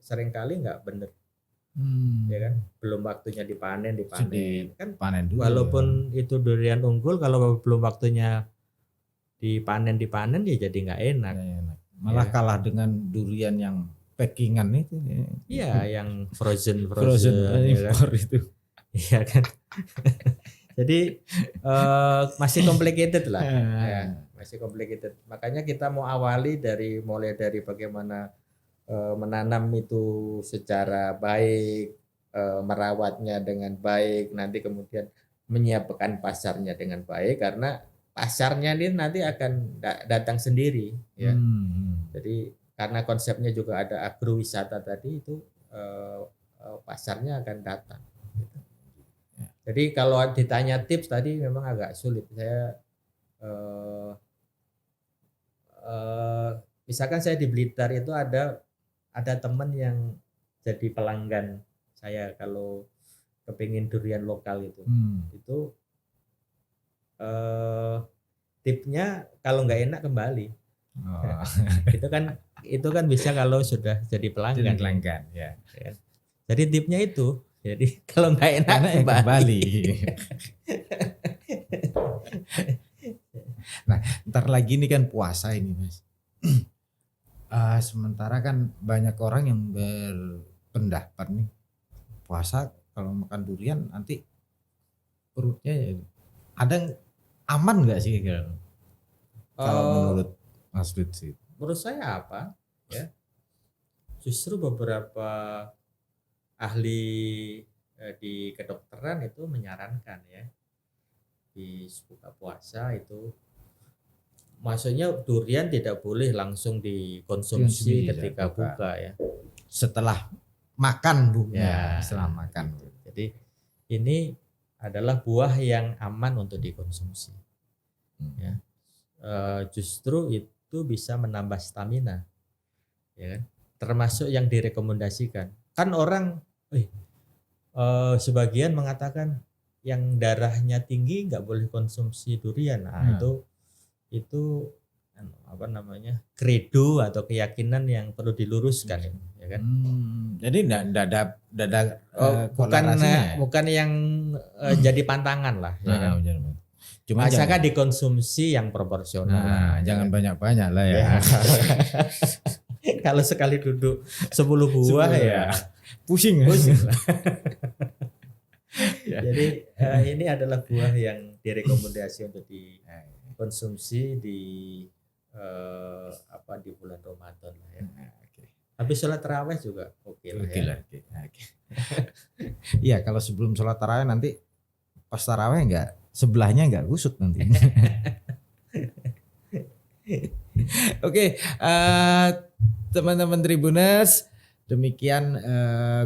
seringkali nggak bener, ya kan? Belum waktunya dipanen kan, Panen dulu. walaupun itu durian unggul, kalau belum waktunya dipanen ya jadi nggak enak. Malah Ya. kalah dengan durian yang packingan itu. Iya, yang frozen ya kan? impor itu. Iya kan. Jadi masih complicated lah. Ya, masih complicated. Makanya kita mau awali mulai dari bagaimana menanam itu secara baik, merawatnya dengan baik, nanti kemudian menyiapkan pasarnya dengan baik, karena pasarnya ini nanti akan datang sendiri, ya. Jadi karena konsepnya juga ada agrowisata tadi itu, pasarnya akan datang. Gitu. Jadi kalau ditanya tips tadi memang agak sulit. Saya misalkan saya di Blitar itu ada teman yang jadi pelanggan saya kalau kepingin durian lokal itu. Itu tipnya kalau nggak enak kembali. Oh. itu kan bisa kalau sudah jadi pelanggan. Ya. Jadi tipnya itu. Jadi kalau nggak enak kembali. Nah, ntar lagi ini kan puasa ini, Mas. Sementara kan banyak orang yang berpendapat nih, puasa kalau makan durian nanti perutnya ya, ada aman nggak sih kalau menurut Mas Lutfi? Menurut saya apa? Ya, justru beberapa ahli di kedokteran itu menyarankan ya di buka puasa itu, maksudnya durian tidak boleh langsung dikonsumsi ketika buka ya. Setelah makan ya, setelah makan. Jadi ini adalah buah yang aman untuk dikonsumsi. Ya. Justru itu bisa menambah stamina, ya kan? Termasuk yang direkomendasikan. Kan orang, sebagian mengatakan yang darahnya tinggi nggak boleh konsumsi durian. Nah, itu kredo atau keyakinan yang perlu diluruskan, ya kan? Jadi tidak ada bukan yang jadi pantangan lah, ya kan? Cuma asalkan dikonsumsi yang proporsional. Jangan banyak-banyak lah ya. Kalau sekali duduk 10 buah ya pusing. Jadi ini adalah buah yang direkomendasi untuk dikonsumsi di bulan Ramadan lah ya. Habis sholat tarawih juga oke lah. Iya, kalau sebelum sholat tarawih nanti pas tarawih sebelahnya nggak kusut nanti. Oke, teman-teman Tribuners, demikian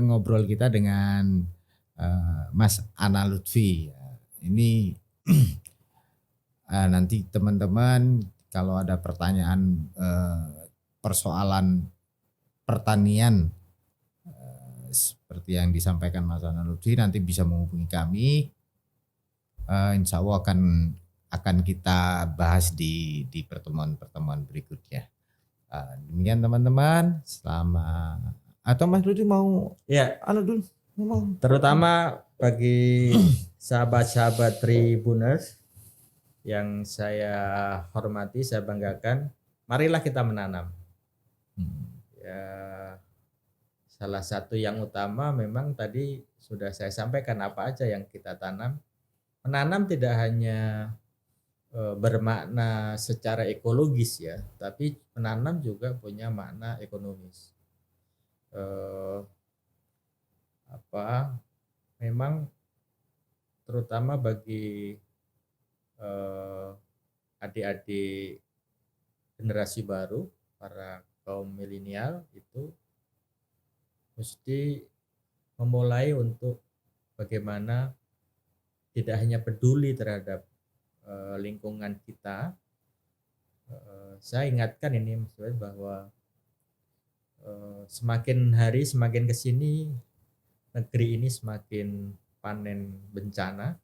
ngobrol kita dengan Mas Ana Lutfi. Ini nanti teman-teman kalau ada pertanyaan persoalan pertanian seperti yang disampaikan Mas Ana Lutfi, nanti bisa menghubungi kami. Insya Allah akan kita bahas di pertemuan berikutnya. Demikian teman-teman, atau Mas Lutfi mau dulu. Terutama bagi sahabat-sahabat Tribuners yang saya hormati, saya banggakan, marilah kita menanam. Ya, salah satu yang utama memang tadi sudah saya sampaikan apa aja yang kita tanam. Menanam tidak hanya bermakna secara ekologis ya, tapi menanam juga punya makna ekonomis. Memang terutama bagi adik-adik generasi baru, para kaum milenial itu mesti memulai untuk bagaimana tidak hanya peduli terhadap lingkungan kita. Saya ingatkan ini Mas Wed, bahwa semakin hari semakin kesini negeri ini semakin panen bencana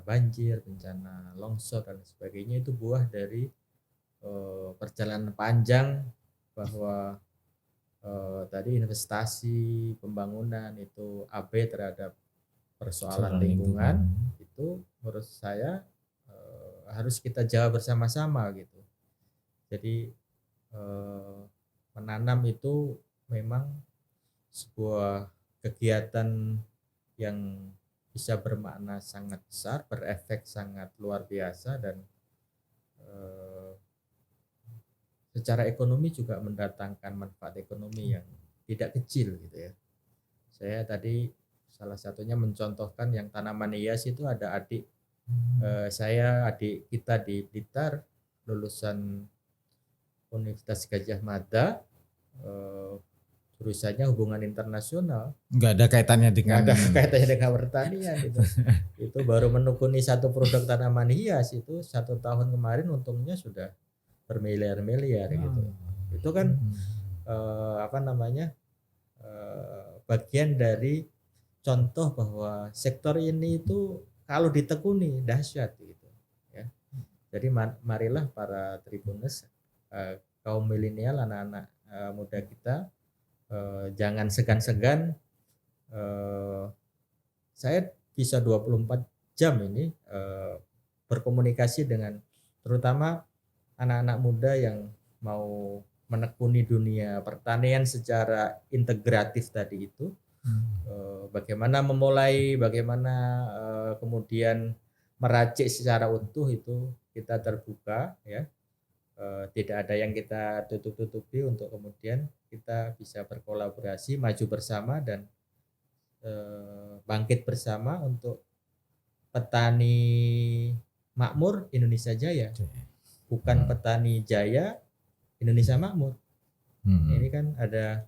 banjir, bencana longsor dan sebagainya. Itu buah dari perjalanan panjang, bahwa tadi investasi pembangunan itu abai terhadap persoalan lingkungan. Itu menurut saya harus kita jawab bersama-sama gitu. Jadi menanam itu memang sebuah kegiatan yang bisa bermakna sangat besar, berefek sangat luar biasa, dan secara ekonomi juga mendatangkan manfaat ekonomi yang tidak kecil gitu ya. Saya tadi salah satunya mencontohkan yang tanaman hias itu, ada adik kita di Blitar, lulusan Universitas Gadjah Mada, jurusannya hubungan internasional. Nggak ada kaitannya dengan Pertanian gitu. Itu baru menekuni satu produk tanaman hias itu 1 tahun kemarin untungnya sudah bermiliar-miliar gitu. Itu kan bagian dari contoh bahwa sektor ini itu kalau ditekuni dahsyat gitu ya. Jadi marilah para Tribuners, kaum milenial, anak-anak muda kita, jangan segan-segan. Saya bisa 24 jam ini berkomunikasi dengan terutama anak-anak muda yang mau menekuni dunia pertanian secara integratif tadi itu. Bagaimana memulai, bagaimana kemudian meracik secara utuh, itu kita terbuka ya. Tidak ada yang kita tutup-tutupi, untuk kemudian kita bisa berkolaborasi, maju bersama, dan bangkit bersama untuk petani makmur Indonesia Jaya, bukan petani jaya Indonesia makmur. Ini kan ada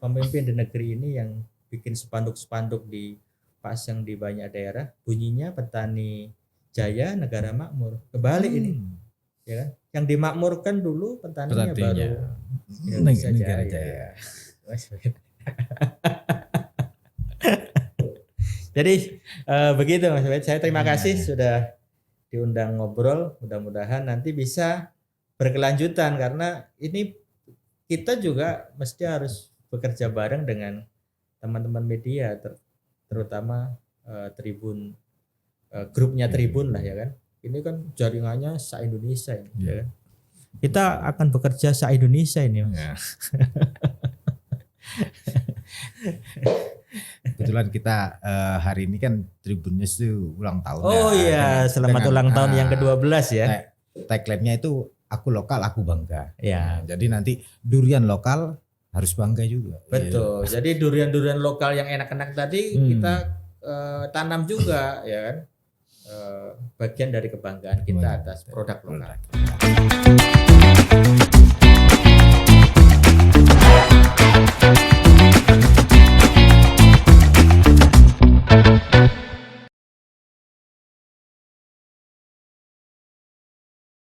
pemimpin di negeri ini yang bikin spanduk-spanduk dipasang di banyak daerah, bunyinya petani jaya negara makmur. Kebalik ini, ya kan? Yang dimakmurkan dulu petaninya baru Indonesia Jaya. Jadi begitu Mas Wed. Saya terima kasih sudah diundang ngobrol. Mudah-mudahan nanti bisa berkelanjutan, karena ini kita juga mesti harus bekerja bareng dengan teman-teman media, terutama Tribun, grupnya Tribun lah ya kan. Ini kan jaringannya se-Indonesia ini, ya kan. Kita akan bekerja se-Indonesia ini, Mas. Ya. Kebetulan kita hari ini kan Tribunnews itu ulang tahun. Oh iya, selamat ulang tahun yang ke-12 ya. Tagline-nya itu aku lokal, aku bangga. Ya. Jadi nanti durian lokal harus bangga juga. Betul. Iya. Jadi durian-durian lokal yang enak-enak tadi kita tanam juga, ya kan. Bagian dari kebanggaan kita atas produk lokal.